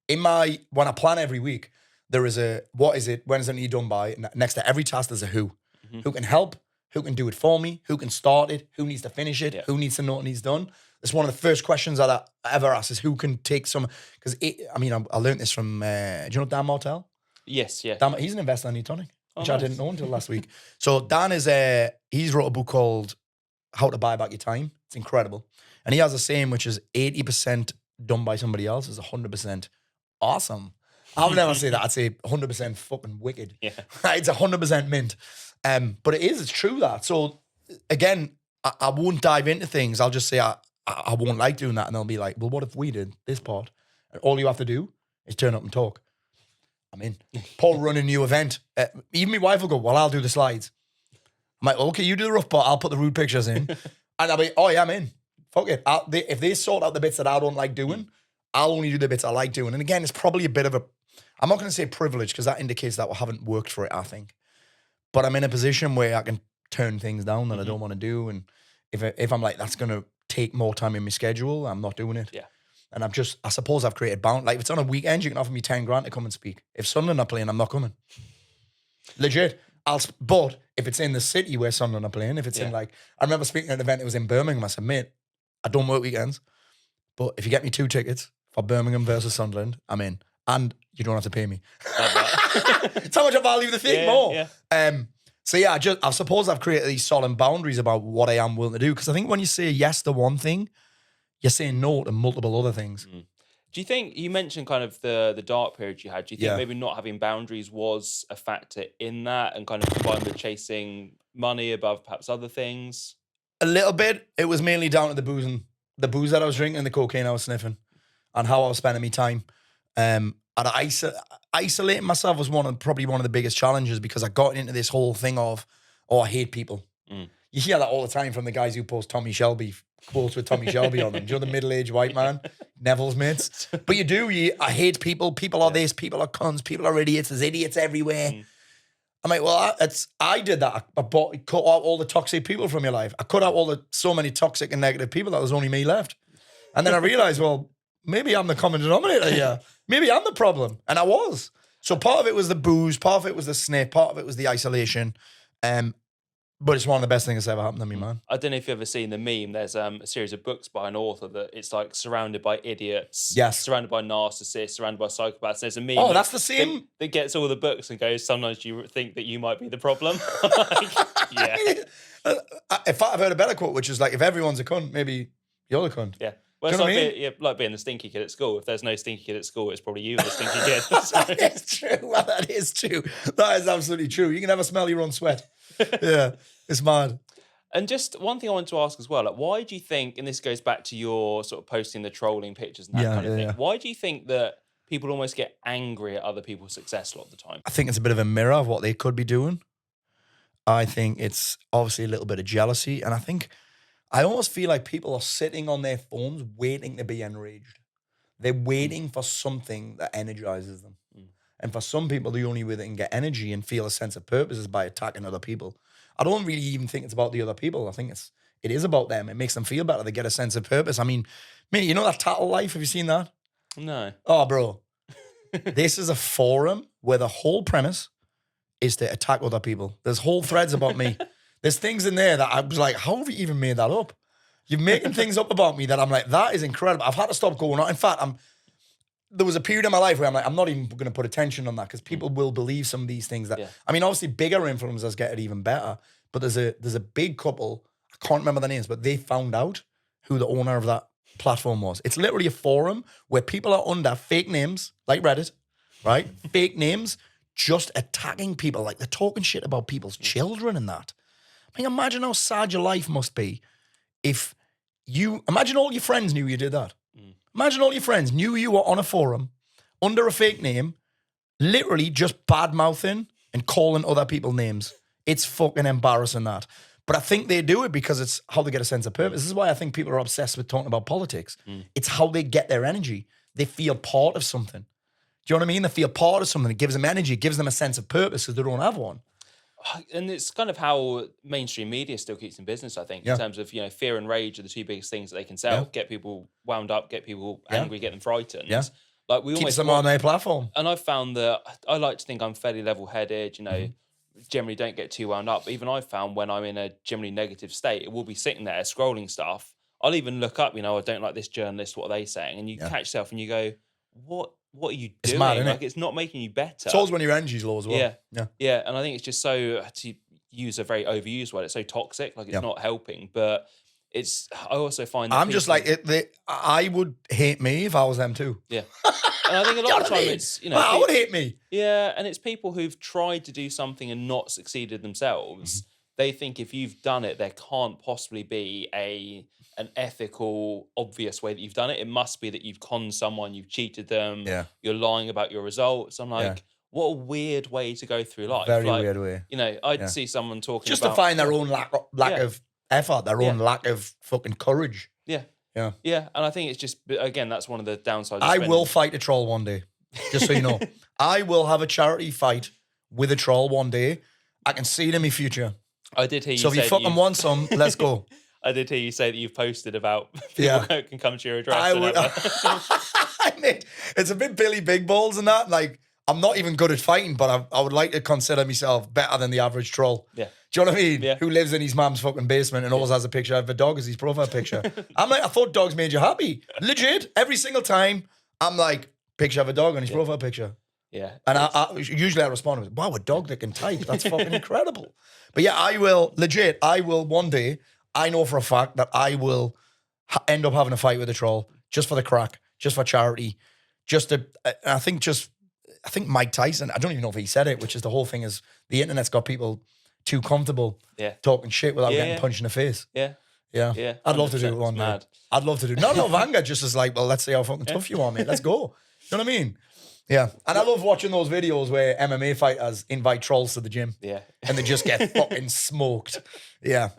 When I plan every week, there is a, what is it? When is it need done by? Next to every task, there's a who. Who can help? Who can do it for me? Who can start it? Who needs to finish it? Who needs to know it needs done? It's one of the first questions that I ever ask is who can take some, because I learned this from, do you know Dan Martell? Yes, yeah. Dan, he's an investor in Tonic, which I didn't know until last week. So Dan he's wrote a book called How to Buy Back Your Time. It's incredible. And he has a saying which is 80% done by somebody else is 100% awesome. I would never say that. I'd say 100% fucking wicked. Yeah. It's 100% mint. But it's true that. So again, I won't dive into things. I'll just say I won't like doing that. And they'll be like, well, what if we did this part? And all you have to do is turn up and talk. I'm in. Paul run a new event. Even my wife will go, well, I'll do the slides. I'm like, okay, you do the rough part. I'll put the rude pictures in. And I'll be, oh yeah, I'm in. Fuck it. If they sort out the bits that I don't like doing, I'll only do the bits I like doing. And again, it's probably a bit of a, I'm not going to say privilege because that indicates that I haven't worked for it, I think. But I'm in a position where I can turn things down that I don't want to do. And if I'm like, that's going to take more time in my schedule, I'm not doing it. Yeah. And I suppose I've created bound. Like if it's on a weekend, you can offer me 10 grand to come and speak. If Sunderland are playing, I'm not coming. Legit. But if it's in the city where Sunderland are playing, if it's in like, I remember speaking at an event, it was in Birmingham. I said, mate, I don't work weekends, but if you get me 2 tickets for Birmingham versus Sunderland, I'm in. And you don't have to pay me. It's how much I value the thing more. Yeah. So yeah, I suppose I've created these solid boundaries about what I am willing to do. Because I think when you say yes to one thing, you're saying no to multiple other things. Do you think, you mentioned kind of the dark period you had, do you think maybe not having boundaries was a factor in that and kind of combined with chasing money above perhaps other things? A little bit. It was mainly down to the booze that I was drinking and the cocaine I was sniffing and how I was spending my time. And isolating myself was probably one of the biggest challenges because I got into this whole thing of, I hate people. You hear that all the time from the guys who post Tommy Shelby, quotes with Tommy Shelby on them. Do you know the middle-aged white man? Neville's mates. But you do, I hate people. People are this, people are cunts, people are idiots. There's idiots everywhere. I'm like, well, I did that. I cut out all the toxic people from your life. I cut out so many toxic and negative people that was only me left. And then I realized, well, maybe I'm the common denominator here. Maybe I'm the problem. And I was. So part of it was the booze, part of it was the sniff, part of it was the isolation. But it's one of the best things that's ever happened to me, man. I don't know if you've ever seen the meme. There's a series of books by an author that it's like surrounded by idiots, surrounded by narcissists, surrounded by psychopaths. There's a meme. Oh, that's the same. That gets all the books and goes, sometimes you think that you might be the problem. Yeah. If I've heard a better quote, which is like, if everyone's a cunt, maybe you're the cunt. Yeah. Well, it's like being the stinky kid at school. If there's no stinky kid at school, it's probably you, the stinky kid. That is true. Well, that is true. That is absolutely true. You can never smell your own sweat. Yeah, it's mad. And just one thing I want to ask as well, like, why do you think, and this goes back to your sort of posting the trolling pictures and that kind of thing, why do you think that people almost get angry at other people's success a lot of the time? I think it's a bit of a mirror of what they could be doing. I think it's obviously a little bit of jealousy. And I almost feel like people are sitting on their phones waiting to be enraged. They're waiting for something that energizes them. And for some people, the only way they can get energy and feel a sense of purpose is by attacking other people. I don't really even think it's about the other people. I think it is about them. It makes them feel better. They get a sense of purpose. I mean, mate, you know that Tattle Life? Have you seen that? No. Oh, bro. This is a forum where the whole premise is to attack other people. There's whole threads about me. There's things in there that I was like, how have you even made that up? You're making things up about me that I'm like, that is incredible. I've had to stop going on. In fact, there was a period in my life where I'm like, I'm not even going to put attention on that because people will believe some of these things that, I mean, obviously bigger influencers get it even better, but there's a big couple, I can't remember the names, but they found out who the owner of that platform was. It's literally a forum where people are under fake names, like Reddit, right? Fake names, just attacking people, like they're talking shit about people's children and that. I mean, imagine how sad your life must be if imagine all your friends knew you did that. Imagine all your friends knew you were on a forum under a fake name, literally just bad-mouthing and calling other people names. It's fucking embarrassing that. But I think they do it because it's how they get a sense of purpose. This is why I think people are obsessed with talking about politics. It's how they get their energy. They feel part of something. Do you know what I mean? They feel part of something. It gives them energy. It gives them a sense of purpose because they don't have one. And it's kind of how mainstream media still keeps in business, I think, in terms of, fear and rage are the two biggest things that they can sell. Get people wound up, get people angry, get them frightened. Like we Keeps them on their platform. And I've found that I like to think I'm fairly level-headed, generally don't get too wound up. But even I've found when I'm in a generally negative state, it will be sitting there scrolling stuff. I'll even look up, I don't like this journalist, what are they saying? And you catch yourself and you go, what are you doing? It's mad, isn't it? It's not making you better. It's always when your energy's low as well. Yeah. And I think it's just so, to use a very overused word, it's so toxic, like it's not helping. But I also find that I'm just like, I would hate me if I was them too. Yeah. And I think a lot of the time it's, I would hate me. Yeah. And it's people who've tried to do something and not succeeded themselves. They think if you've done it, there can't possibly be an ethical, obvious way that you've done it. It must be that you've conned someone, you've cheated them, you're lying about your results. I'm like, what a weird way to go through life. Very weird way. I'd see someone talking about... Justifying their own lack of effort, their own lack of fucking courage. Yeah. And I think it's just, again, that's one of the downsides. I will fight a troll one day, just so you know. I will have a charity fight with a troll one day. I can see it in my future. I did hear you say... So if you fucking want some, let's go. I did hear you say that you've posted about people can come to your address. I mean, it's a bit Billy Big Balls and that. Like, I'm not even good at fighting, but I would like to consider myself better than the average troll. Yeah. Do you know what I mean? Yeah. Who lives in his mum's fucking basement and always has a picture of a dog as his profile picture. I'm like, I thought dogs made you happy. Legit. Every single time, I'm like, picture of a dog on his profile picture. Yeah. And I usually respond with, wow, a dog that can type. That's fucking incredible. But yeah, I will one day, I know for a fact that I will end up having a fight with a troll just for the crack, just for charity, I think Mike Tyson, I don't even know if he said it, which is the whole thing is the internet's got people too comfortable talking shit without getting punched in the face. Yeah. I'd love to do it one day. I'd love to do not of anger, just as like, well, let's see how fucking tough you are, mate. Let's go. You know what I mean? Yeah. And I love watching those videos where MMA fighters invite trolls to the gym. Yeah. And they just get fucking smoked. Yeah.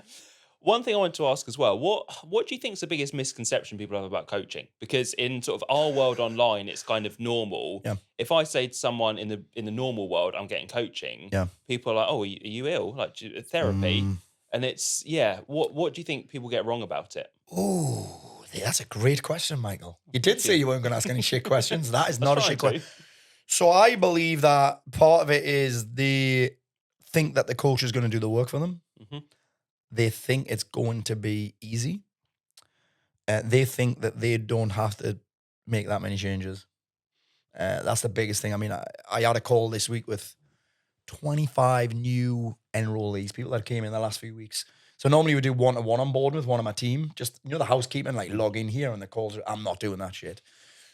One thing I want to ask as well, what do you think is the biggest misconception people have about coaching? Because in sort of our world online, it's kind of normal. Yeah. If I say to someone in the normal world, I'm getting coaching, people are like, oh, are you ill? Like therapy? And it's, what do you think people get wrong about it? Oh, that's a great question, Michael. You did say you weren't going to ask any shit questions. That is not a shit question. So I believe that part of it is they think that the coach is going to do the work for them. Mm-hmm. They think it's going to be easy. They think that they don't have to make that many changes. That's the biggest thing. I mean, I had a call this week with 25 new enrollees, people that came in the last few weeks. So normally we do one-to-one on board with one of my team. Just, the housekeeping, like log in here and the calls. I'm not doing that shit.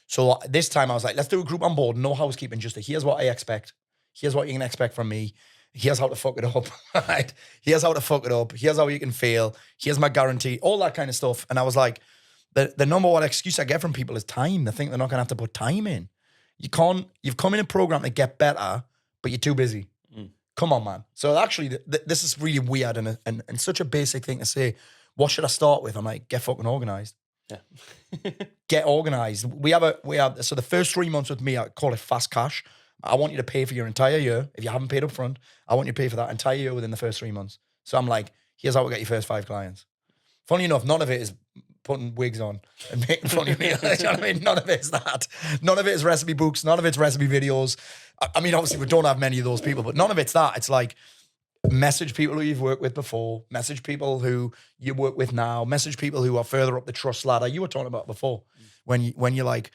So this time I was like, let's do a group on board. No housekeeping, just here's what I expect. Here's what you can expect from me. Here's how to fuck it up, right? Here's how to fuck it up. Here's how you can fail. Here's my guarantee. All that kind of stuff. And I was like, the number one excuse I get from people is time. They think they're not going to have to put time in. You've come in a program to get better, but you're too busy. Come on, man. So actually, this is really weird and such a basic thing to say. What should I start with? I'm like, get fucking organized. Yeah. Get organized. So the first 3 months with me, I call it fast cash. I want you to pay for your entire year. If you haven't paid up front, I want you to pay for that entire year within the first 3 months. So I'm like, here's how we get your first 5 clients. Funny enough, none of it is putting wigs on and making funny meals. You know what I mean? None of it's that. None of it is recipe books. None of it's recipe videos. I mean, obviously, we don't have many of those people, but none of it's that. It's like, message people who you've worked with before, message people who you work with now, message people who are further up the trust ladder. You were talking about before, when you're like,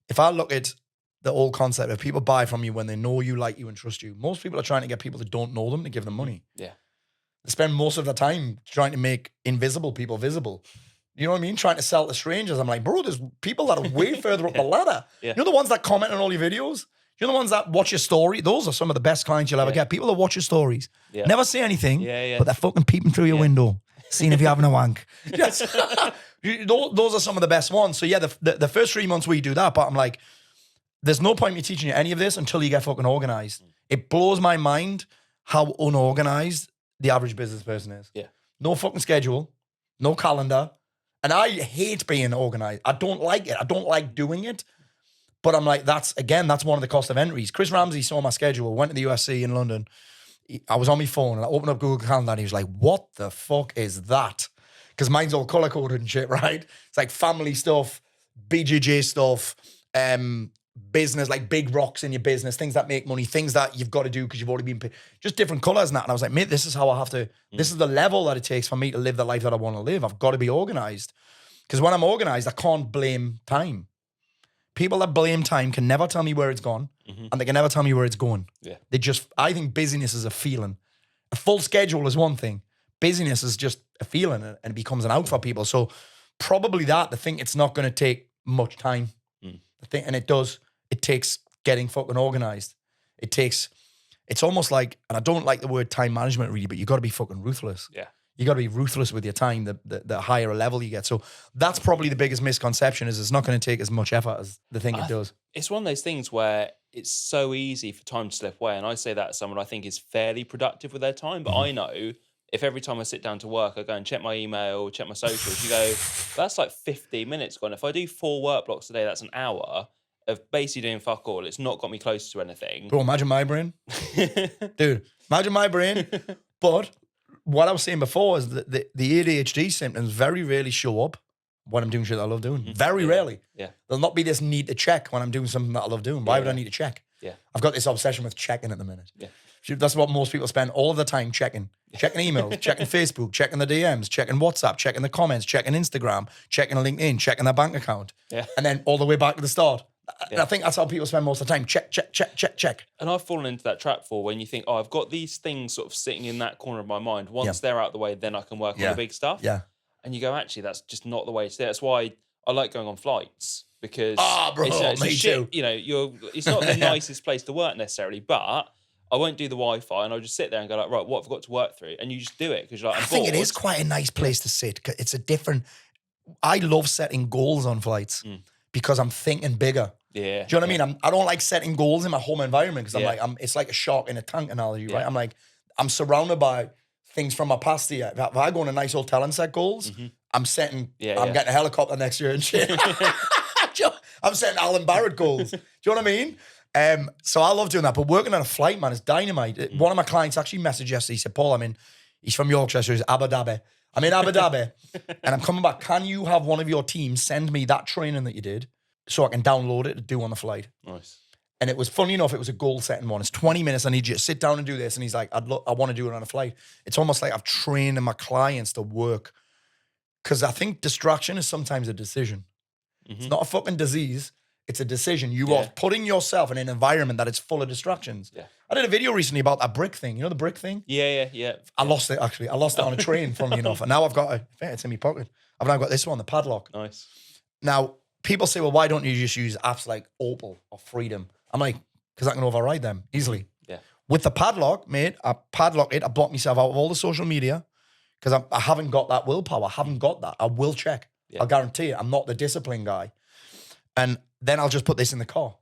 if I look at the old concept of people buy from you when they know you, like you, and trust you, most people are trying to get people that don't know them to give them money. Yeah. They spend most of their time trying to make invisible people visible. You know what I mean? Trying to sell to strangers. I'm like, bro, there's people that are way further up the ladder. Yeah. You know the ones that comment on all your videos? You know the ones that watch your story? Those are some of the best clients you'll ever get. People that watch your stories. Yeah. Never say anything, Yeah. but they're fucking peeping through your window, seeing if you're having a wank. Yes. Those are some of the best ones. So yeah, the first 3 months we do that, but I'm like, there's no point me teaching you any of this until you get fucking organized. It blows my mind how unorganized the average business person is. Yeah. No fucking schedule, no calendar. And I hate being organized. I don't like it. I don't like doing it. But I'm like, that's one of the cost of entries. Chris Ramsey saw my schedule, went to the UFC in London. I was on my phone and I opened up Google Calendar and he was like, what the fuck is that? Because mine's all color coded and shit, right? It's like family stuff, BJJ stuff, business, like big rocks in your business, things that make money, things that you've got to do because you've already been paid, just different colors and that. And I was like, mate, this is how I have to, this is the level that it takes for me to live the life that I want to live. I've got to be organized. Because when I'm organized, I can't blame time. People that blame time can never tell me where it's gone, and they can never tell me where it's going. Yeah. I think busyness is a feeling. A full schedule is one thing. Busyness is just a feeling, and it becomes an out for people. So probably they think it's not going to take much time. And it does. It takes getting fucking organized. It's almost like, and I don't like the word time management really, but you got to be fucking ruthless. Yeah. You got to be ruthless with your time, the higher a level you get. So that's probably the biggest misconception is it's not going to take as much effort as the thing it does. It's one of those things where it's so easy for time to slip away. And I say that as someone I think is fairly productive with their time. But I know if every time I sit down to work, I go and check my email, check my socials, you go, that's like 15 minutes gone. If I do 4 work blocks a day, that's an hour of basically doing fuck all. It's not got me close to anything. Bro, imagine my brain. Dude, imagine my brain. But what I was saying before is that the ADHD symptoms very rarely show up when I'm doing shit that I love doing. Very rarely. Yeah. There'll not be this need to check when I'm doing something that I love doing. Why would I need to check? Yeah. I've got this obsession with checking at the minute. Yeah. That's what most people spend all of the time checking. Checking emails, checking Facebook, checking the DMs, checking WhatsApp, checking the comments, checking Instagram, checking LinkedIn, checking their bank account. Yeah. And then all the way back to the start. And I think that's how people spend most of the time. Check. And I've fallen into that trap for when you think, oh, I've got these things sort of sitting in that corner of my mind. Once they're out of the way, then I can work on the big stuff. Yeah. And you go, actually, that's just not the way to do it. That's why I like going on flights because it's me too. You know, it's not the nicest place to work necessarily, but I won't do the Wi-Fi and I'll just sit there and go like, right, what have I got to work through? And you just do it because you're like, I think it is quite a nice place to sit. It's a different. I love setting goals on flights because I'm thinking bigger. Yeah. Do you know what I mean? I don't like setting goals in my home environment because it's like a shark in a tank analogy, right? I'm like, I'm surrounded by things from my past year. If I go in a nice hotel and set goals, I'm setting, I'm getting a helicopter next year and shit. I'm setting Alan Barrett goals. Do you know what I mean? So I love doing that. But working on a flight, man, is dynamite. One of my clients actually messaged yesterday. He said, Paul, he's from Yorkshire, so he's Abu Dhabi. I'm in Abu Dhabi and I'm coming back. Can you have one of your team send me that training that you did so I can download it to do on the flight? Nice. And it was funny enough, it was a goal setting one. It's 20 minutes. I need you to sit down and do this. And he's like, I want to do it on a flight. It's almost like I've trained my clients to work. Because I think distraction is sometimes a decision. It's not a fucking disease. It's a decision. You are putting yourself in an environment that is full of distractions. Yeah. I did a video recently about that brick thing. You know the brick thing? Yeah. I lost it, actually. I lost it on a train, funnily enough. And now I've got it's in my pocket. I've now got this one, the padlock. Nice. Now, people say, well, why don't you just use apps like Opal or Freedom? I'm like, because I can override them easily. Yeah. With the padlock, mate, I padlock it. I block myself out of all the social media because I haven't got that willpower. I haven't got that. I will check. Yeah. I'll guarantee it. I'm not the discipline guy. And then I'll just put this in the car.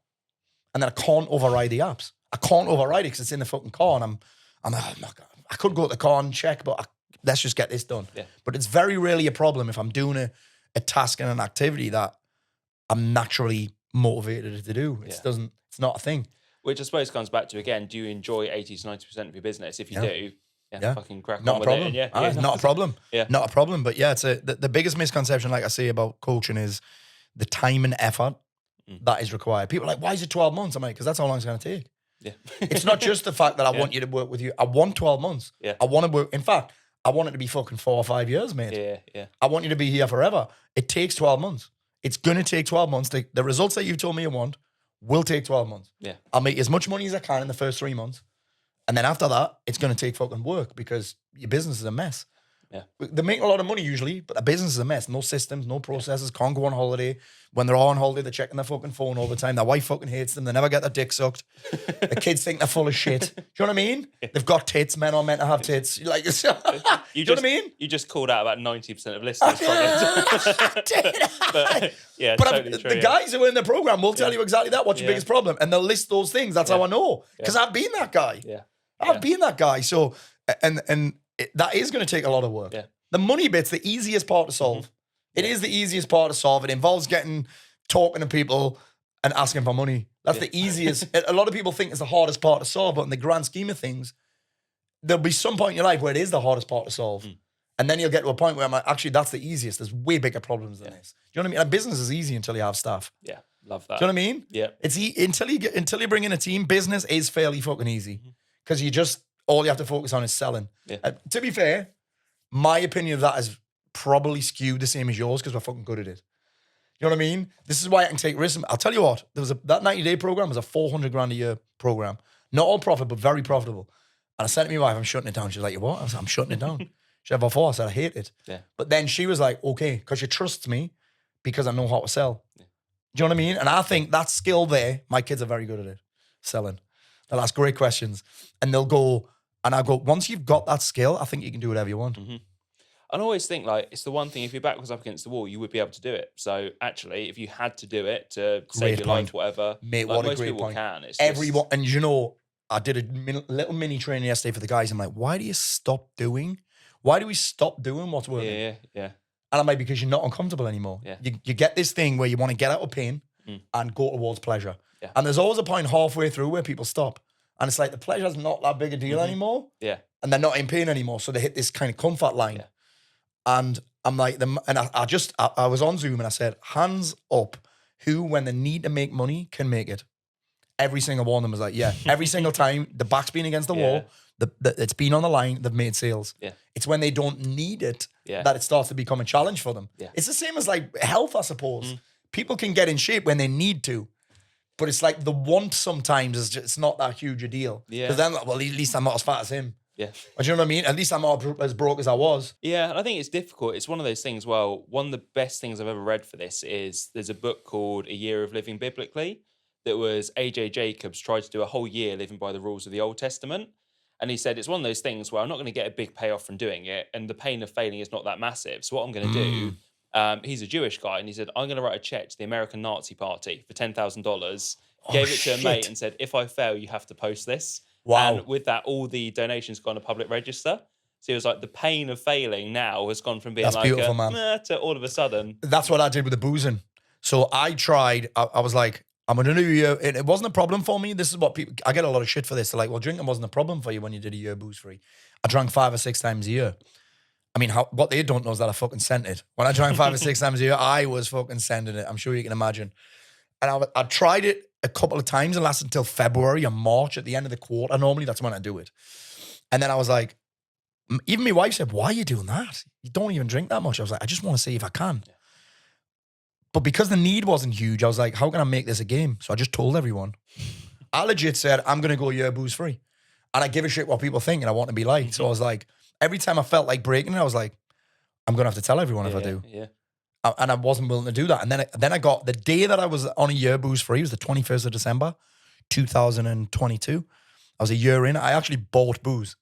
And then I can't override the apps. I can't override it because it's in the fucking car. And I'm like, oh my God. I could go to the car and check, but let's just get this done. Yeah. But it's very rarely a problem if I'm doing a task and an activity that I'm naturally motivated to do. It's not a thing. Which I suppose comes back to, again, do you enjoy 80 to 90% of your business? If you do, Yeah. fucking crack Not on a with problem. it. It's not a problem. Yeah. Not a problem. But yeah, the biggest misconception, like I say, about coaching is the time and effort that is required. People are like, why is it 12 months? I'm like, because that's how long it's going to take. Yeah. It's not just the fact that I want you to work with you. I want 12 months. Yeah. I want to work. In fact, I want it to be fucking 4 or 5 years, mate. Yeah. I want you to be here forever. It takes 12 months. It's going to take 12 months. The results that you've told me you want will take 12 months. Yeah. I'll make as much money as I can in the first 3 months. And then after that, it's going to take fucking work because your business is a mess. Yeah. They're making a lot of money usually, but the business is a mess. No systems, no processes, can't go on holiday. When they're all on holiday, they're checking their fucking phone all the time. Their wife fucking hates them. They never get their dick sucked. The kids think they're full of shit. Do you know what I mean? They've got tits. Men are meant to have tits. Like, do you know what I mean? You just called out about 90% of listeners. But yeah, But totally true. the guys who are in the program will tell you exactly that. What's your biggest problem? And they'll list those things. That's how I know. Because I've been that guy. Yeah. I've been that guy. So, that is going to take a lot of work. Yeah. The money bit's the easiest part to solve. It is the easiest part to solve. It involves talking to people and asking for money. That's the easiest. A lot of people think it's the hardest part to solve, but in the grand scheme of things, there'll be some point in your life where it is the hardest part to solve. And then you'll get to a point where I'm like, actually, that's the easiest. There's way bigger problems than this. Do you know what I mean? A business is easy until you have staff. Yeah, love that. Do you know what I mean? Yeah. It's until you bring in a team, business is fairly fucking easy. Because all you have to focus on is selling. Yeah. To be fair, my opinion of that is probably skewed the same as yours because we're fucking good at it. You know what I mean? This is why I can take risks. I'll tell you what, that 90-day program was a 400 grand a year program. Not all profit, but very profitable. And I said to my wife, I'm shutting it down. She's like, you what? I said, I'm shutting it down. She said, before I said, I hate it. Yeah. But then she was like, okay, because she trusts me because I know how to sell. Yeah. Do you know what I mean? And I think that skill there, my kids are very good at it, selling. They'll ask great questions and they'll go, and I go, once you've got that skill, I think you can do whatever you want. I always think like it's the one thing, if your back was up against the wall, you would be able to do it. So actually, if you had to do it to save your life, whatever, mate, like what a most great people point. can. It's everyone, and you know, I did a little mini training yesterday for the guys. I'm like, why do you stop doing? Why do we stop doing what's working? Yeah. And I'm like, because you're not uncomfortable anymore. Yeah. You get this thing where you want to get out of pain and go towards pleasure. Yeah. And there's always a point halfway through where people stop. And it's like the pleasure's not that big a deal anymore. Yeah. And they're not in pain anymore. So they hit this kind of comfort line. Yeah. And I'm like, I was on Zoom and I said, hands up, who, when they need to make money, can make it. Every single one of them was like, yeah. Every single time the back's been against the wall, it's been on the line, they've made sales. Yeah. It's when they don't need it that it starts to become a challenge for them. Yeah. It's the same as like health, I suppose. People can get in shape when they need to. But it's like the want sometimes is just, it's not that huge a deal. Yeah. Because then, well, at least I'm not as fat as him. Yeah. Do you know what I mean? At least I'm not as broke as I was. Yeah, and I think it's difficult. It's one of those things, well, one of the best things I've ever read for this is there's a book called A Year of Living Biblically that was A.J. Jacobs tried to do a whole year living by the rules of the Old Testament. And he said, it's one of those things where I'm not going to get a big payoff from doing it. And the pain of failing is not that massive. So what I'm going to do, he's a Jewish guy. And he said, I'm going to write a check to the American Nazi Party for $10,000. Gave it to a mate and said, if I fail, you have to post this. Wow. And with that, all the donations gone to public register. So it was like the pain of failing now has gone from being That's like man. To all of a sudden. That's what I did with the boozing. So I tried, I was like, I'm going to do a year. It wasn't a problem for me. This is what people, I get a lot of shit for this. They're like, well, drinking wasn't a problem for you when you did a year booze free. I drank 5 or 6 times a year. I mean, what they don't know is that I fucking sent it. When I drank 5 or 6 times a year, I was fucking sending it. I'm sure you can imagine. And I tried it a couple of times and lasted until February or March at the end of the quarter. Normally, that's when I do it. And then I was like, even my wife said, why are you doing that? You don't even drink that much. I was like, I just want to see if I can. Yeah. But because the need wasn't huge, I was like, how can I make this a game? So I just told everyone. I legit said, I'm going to go a year booze free. And I give a shit what people think and I want to be liked. So I was like, every time I felt like breaking it, I was like, I'm going to have to tell everyone if I do. Yeah. And I wasn't willing to do that. And then I got, the day that I was on a year booze free was the 21st of December, 2022. I was a year in. I actually bought booze.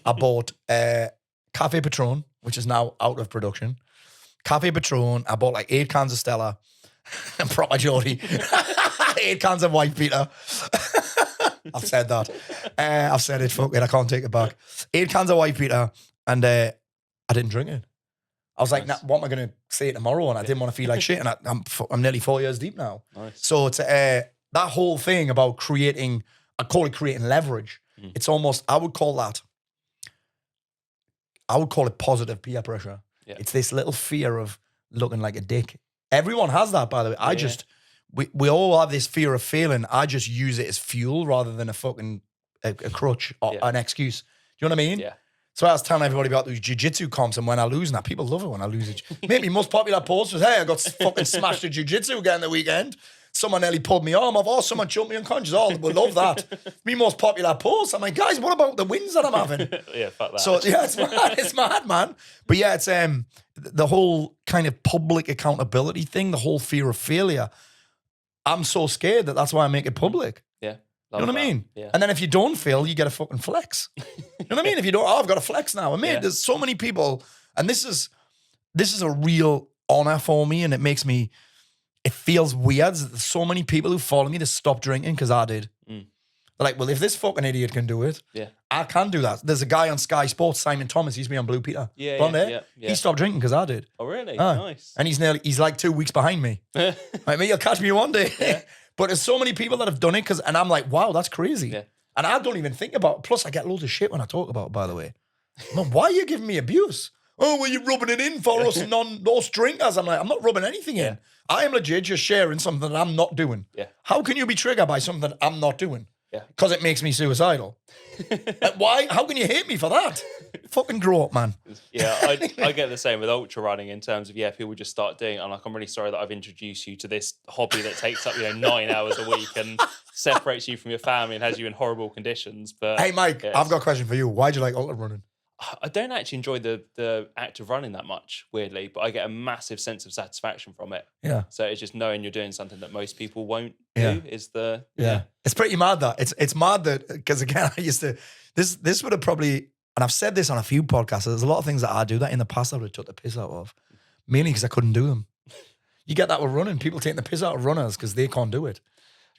I bought Cafe Patron, which is now out of production. Cafe Patron. I bought like 8 cans of Stella and proper Geordie. 8 cans of White Peter. I've said that. I've said it. Fuck it. I can't take it back. 8 cans of White Peter. And I didn't drink it. I was like, nah, what am I going to say tomorrow? And I didn't want to feel like shit. And I'm nearly 4 years deep now. Nice. So it's that whole thing about creating, I call it creating leverage. It's almost, I would call that I would call it positive peer pressure. Yeah. It's this little fear of looking like a dick. Everyone has that, by the way. We all have this fear of failing. I just use it as fuel rather than a fucking a crutch or an excuse. Do you know what I mean? Yeah. So I was telling everybody about those jiu-jitsu comps, and when I lose, and people love it when I lose it. Maybe most popular post was, hey, I got fucking smashed at jiu-jitsu again the weekend. Someone nearly pulled me arm off. Oh, someone jumped me unconscious. Oh, we love that. Me most popular post. I'm like, guys, what about the wins that I'm having? Yeah, fuck that. So yeah, it's mad, man. But yeah, it's the whole kind of public accountability thing, the whole fear of failure. I'm so scared that's why I make it public. Yeah. You know what I mean? Yeah. And then if you don't fail, you get a fucking flex. You know what I mean? If you don't, I've got a flex now. And mate, there's so many people, and this is a real honor for me, and it feels weird that there's so many people who follow me to stop drinking because I did. They're like, well, if this fucking idiot can do it, I can do that. There's a guy on Sky Sports, Simon Thomas, he used to be on Blue Peter. Yeah. He stopped drinking because I did. Oh, really? Nice. And he's like 2 weeks behind me. I mean, you'll catch me one day. Yeah. But there's so many people that have done it and I'm like, wow, that's crazy. Yeah. And I don't even think about it. Plus, I get loads of shit when I talk about it, by the way. Man, why are you giving me abuse? Oh, well, you're rubbing it in for us those drinkers. I'm like, I'm not rubbing anything in. I am legit just sharing something that I'm not doing. Yeah. How can you be triggered by something I'm not doing? Yeah. Because it makes me suicidal. Why? How can you hate me for that? Fucking grow up, man. Yeah, I get the same with ultra running in terms of, people just start doing it. I'm like, I'm really sorry that I've introduced you to this hobby that takes up, 9 hours a week and separates you from your family and has you in horrible conditions. But hey, Mike, I've got a question for you. Why do you like ultra running? I don't actually enjoy the act of running that much, weirdly, but I get a massive sense of satisfaction from it. Yeah. So it's just knowing you're doing something that most people won't do is the... Yeah. It's pretty mad that. It's mad that, because again, I used to... This would have probably... And I've said this on a few podcasts. There's a lot of things that I do that in the past I would have took the piss out of. Mainly because I couldn't do them. You get that with running. People taking the piss out of runners because they can't do it.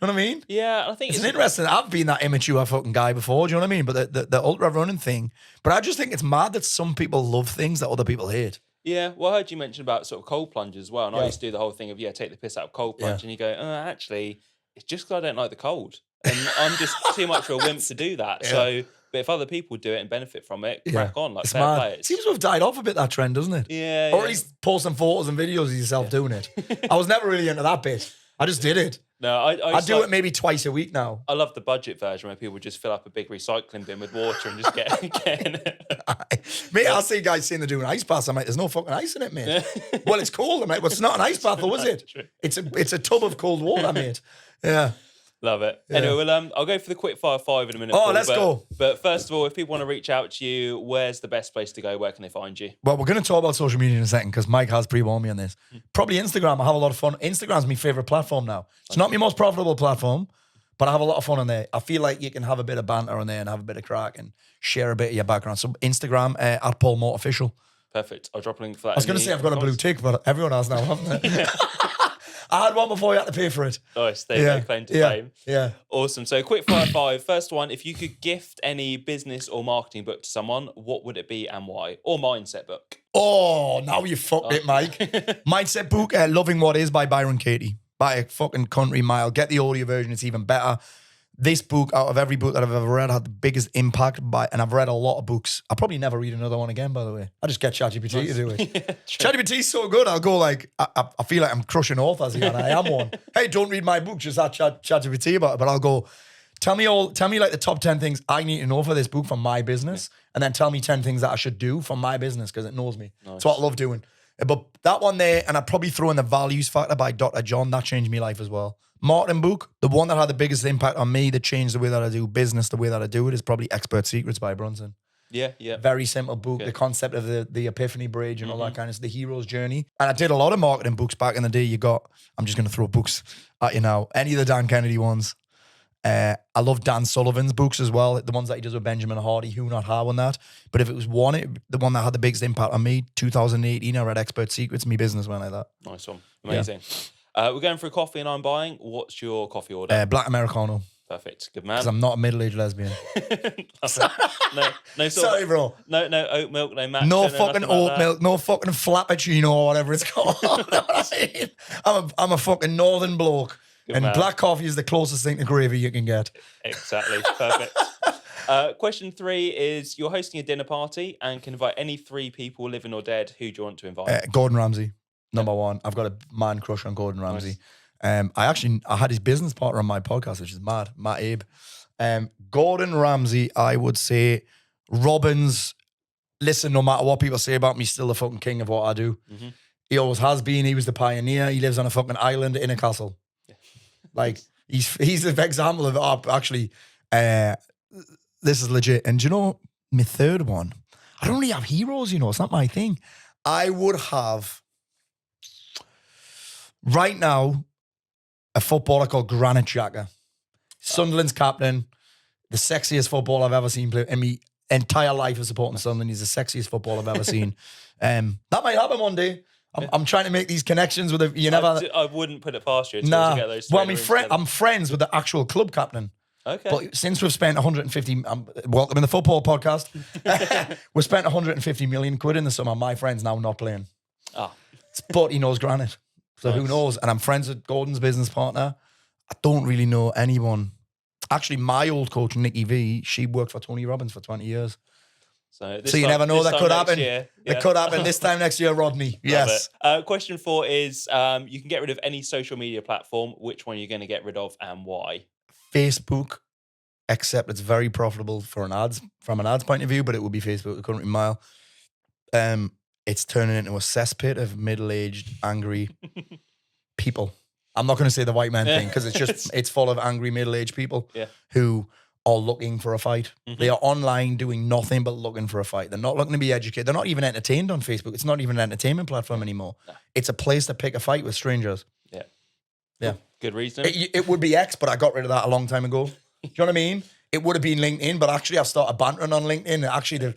You know what I mean? Yeah, I think it's interesting. I've been that immature fucking guy before. Do you know what I mean? But the ultra running thing. But I just think it's mad that some people love things that other people hate. Yeah, well, I heard you mention about sort of cold plunge as well. And I used to do the whole thing of, take the piss out of cold plunge. And you go, actually, it's just because I don't like the cold. And I'm just too much of a wimp to do that. So, but if other people do it and benefit from it, crack on. Like, it's fair mad. play. It seems to have died off a bit, that trend, doesn't it? Yeah. Or at least posting photos and videos of yourself doing it. I was never really into that bit. I just did it. No, I do it maybe twice a week now. I love the budget version where people just fill up a big recycling bin with water and just get in it. Mate, I'll see guys saying they're doing ice baths. I'm like, there's no fucking ice in it, mate. Well, it's cold. I'm like, well, it's not an ice bath, though, is it? It's a tub of cold water, mate. Yeah. Love it. Yeah. Anyway, well, I'll go for the quick fire 5 in a minute. Oh, let's go. But first of all, if people want to reach out to you, where's the best place to go? Where can they find you? Well, we're going to talk about social media in a second because Mike has pre-warned me on this. Probably Instagram. I have a lot of fun. Instagram's my favorite platform now. It's not my most profitable platform, but I have a lot of fun on there. I feel like you can have a bit of banter on there and have a bit of crack and share a bit of your background. So Instagram, at Paul Mort Official. Perfect. I'll drop a link for that. I was going to say I've got a blue tick, but everyone has now, haven't they? I had one before you had to pay for it. Nice. They no claim to fame. Yeah. Awesome. So quick fire 5. First one, if you could gift any business or marketing book to someone, what would it be and why? Or mindset book? Oh, now you fucked it, Mike. Mindset book, Loving What Is by Byron Katie. By a fucking country mile. Get the audio version, it's even better. This book, out of every book that I've ever read, had the biggest impact and I've read a lot of books. I'll probably never read another one again, by the way. I just get ChatGPT to do it. ChatGPT's so good, I'll go like, I feel like I'm crushing authors again. I am one. Hey, don't read my book, just ask ChatGPT about it. But I'll go, tell me like the top 10 things I need to know for this book for my business. And then tell me 10 things that I should do for my business because it knows me. Nice. That's what I love doing. But that one there, and I'd probably throw in The Values Factor by Dr. John. That changed my life as well. Martin book, the one that had the biggest impact on me, that changed the way that I do business, the way that I do it, is probably Expert Secrets by Brunson. Yeah. Very simple book. Okay. The concept of the Epiphany Bridge and all that kind of stuff, the hero's journey. And I did a lot of marketing books back in the day. I'm just going to throw books at you now. Any of the Dan Kennedy ones. I love Dan Sullivan's books as well, the ones that he does with Benjamin Hardy, Who Not How and that. But if it was the one that had the biggest impact on me, 2018, I read Expert Secrets, my business went like that. Nice one. Amazing. Yeah. We're going for a coffee and I'm buying. What's your coffee order? Black Americano. Perfect. Good man. Because I'm not a middle-aged lesbian. no Sorry, bro. No oat milk, no matcha. No fucking oat milk, no fucking flappuccino or whatever it's called. You know what I mean? I'm a fucking northern bloke. Good and man. Black coffee is the closest thing to gravy you can get. Exactly. Perfect. Question 3 is: you're hosting a dinner party and can invite any 3 people, living or dead. Who do you want to invite? Gordon Ramsay, number one. I've got a man crush on Gordon Ramsay. Nice. I had his business partner on my podcast, which is mad, Matt Abe. Gordon Ramsay, I would say. Robbins, listen, no matter what people say about me, still the fucking king of what I do. Mm-hmm. He always has been. He was the pioneer. He lives on a fucking island in a castle. Yeah. Like, he's the example of, actually, this is legit. And do you know, my third one, I don't really have heroes, it's not my thing. I would have, right now, a footballer called Granit Xhaka. Sunderland's captain, the sexiest footballer I've ever seen play in my entire life of supporting Sunderland. He's the sexiest footballer I've ever seen. That might happen one day. I'm trying to make these connections with I wouldn't put it past you to get those. Well, I'm friends with the actual club captain. Okay. But since we've spent 150, welcome in the football podcast. We've spent 150 million quid in the summer. My friend's now not playing. But he knows Granite. So Who knows? And I'm friends with Gordon's business partner. I don't really know anyone. Actually, my old coach, Nikki V, she worked for Tony Robbins for 20 years. So you never know, that could happen. It could happen this time next year, Rodney. Yes. Question 4 is, you can get rid of any social media platform. Which one are you going to get rid of and why? Facebook, except it's very profitable from an ads point of view, but it would be Facebook the current mile. It's turning into a cesspit of middle-aged, angry people. I'm not going to say the white man thing because it's full of angry middle-aged people who are looking for a fight. Mm-hmm. They are online doing nothing but looking for a fight. They're not looking to be educated. They're not even entertained on Facebook. It's not even an entertainment platform anymore. No. It's a place to pick a fight with strangers. Yeah. Yeah. Good reason. It would be X, but I got rid of that a long time ago. Do you know what I mean? It would have been LinkedIn, but actually I've started bantering on LinkedIn. Actually,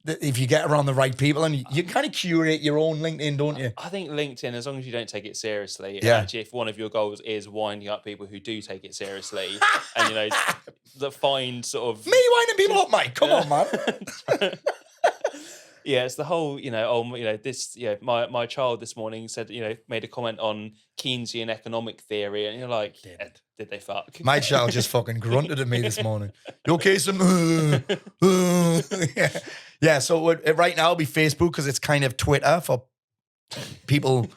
if you get around the right people, and you kind of curate your own LinkedIn, don't you? I think LinkedIn, as long as you don't take it seriously, and actually if one of your goals is winding up people who do take it seriously, and that find sort of... Me winding people up, mate. Come on, man. Yeah, it's the whole, this, my child this morning said, made a comment on Keynesian economic theory, and you're like, did they fuck? My child just fucking grunted at me this morning. You okay, son? Yeah, so right now it'll be Facebook because it's kind of Twitter for people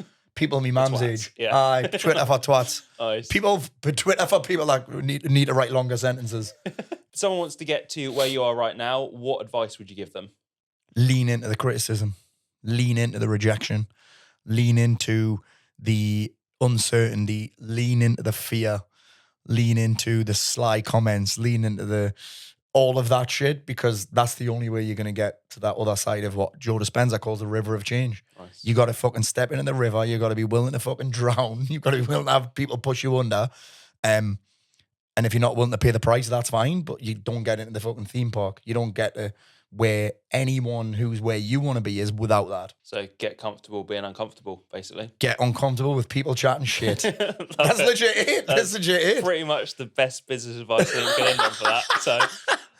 my mum's age. Yeah. Twitter for twats. Nice. Twitter for people that need to write longer sentences. If someone wants to get to where you are right now, what advice would you give them? Lean into the criticism, lean into the rejection, lean into the uncertainty, lean into the fear, lean into the sly comments, lean into all of that shit, because that's the only way you're going to get to that other side of what Joe Dispenza calls the river of change. Nice. You got to fucking step into the river. You got to be willing to fucking drown. You got to be willing to have people push you under. And if you're not willing to pay the price, that's fine, but you don't get into the fucking theme park. You don't get to where anyone who's where you want to be is without that. So get comfortable being uncomfortable, basically. Get uncomfortable with people chatting shit. That's legit it. That's legit it. Pretty much the best business advice that you can end on for that. So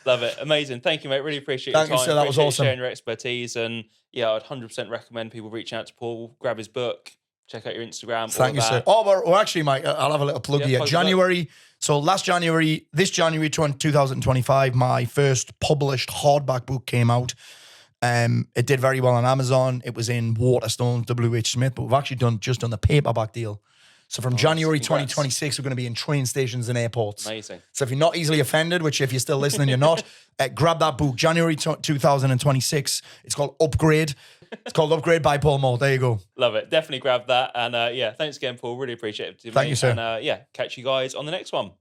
love it. Amazing. Thank you, mate. Really appreciate your time. Thank you, sir. That was awesome. Sharing your expertise. And yeah, I'd 100% recommend people reaching out to Paul, grab his book, check out your Instagram. Thank you, sir. Oh, well, actually, Mike, I'll have a little plug here. January. So this January 2025, my first published hardback book came out. It did very well on Amazon. It was in Waterstones, W.H. Smith, but we've actually just done the paperback deal. So from January 2026, we're going to be in train stations and airports. Amazing. So if you're not easily offended, which if you're still listening, you're not, grab that book, January 2026. It's called Upgrade. It's called Upgrade by Paul Mort. There you go. Love it. Definitely grab that. And thanks again, Paul. Really appreciate it. Thank you, sir. And catch you guys on the next one.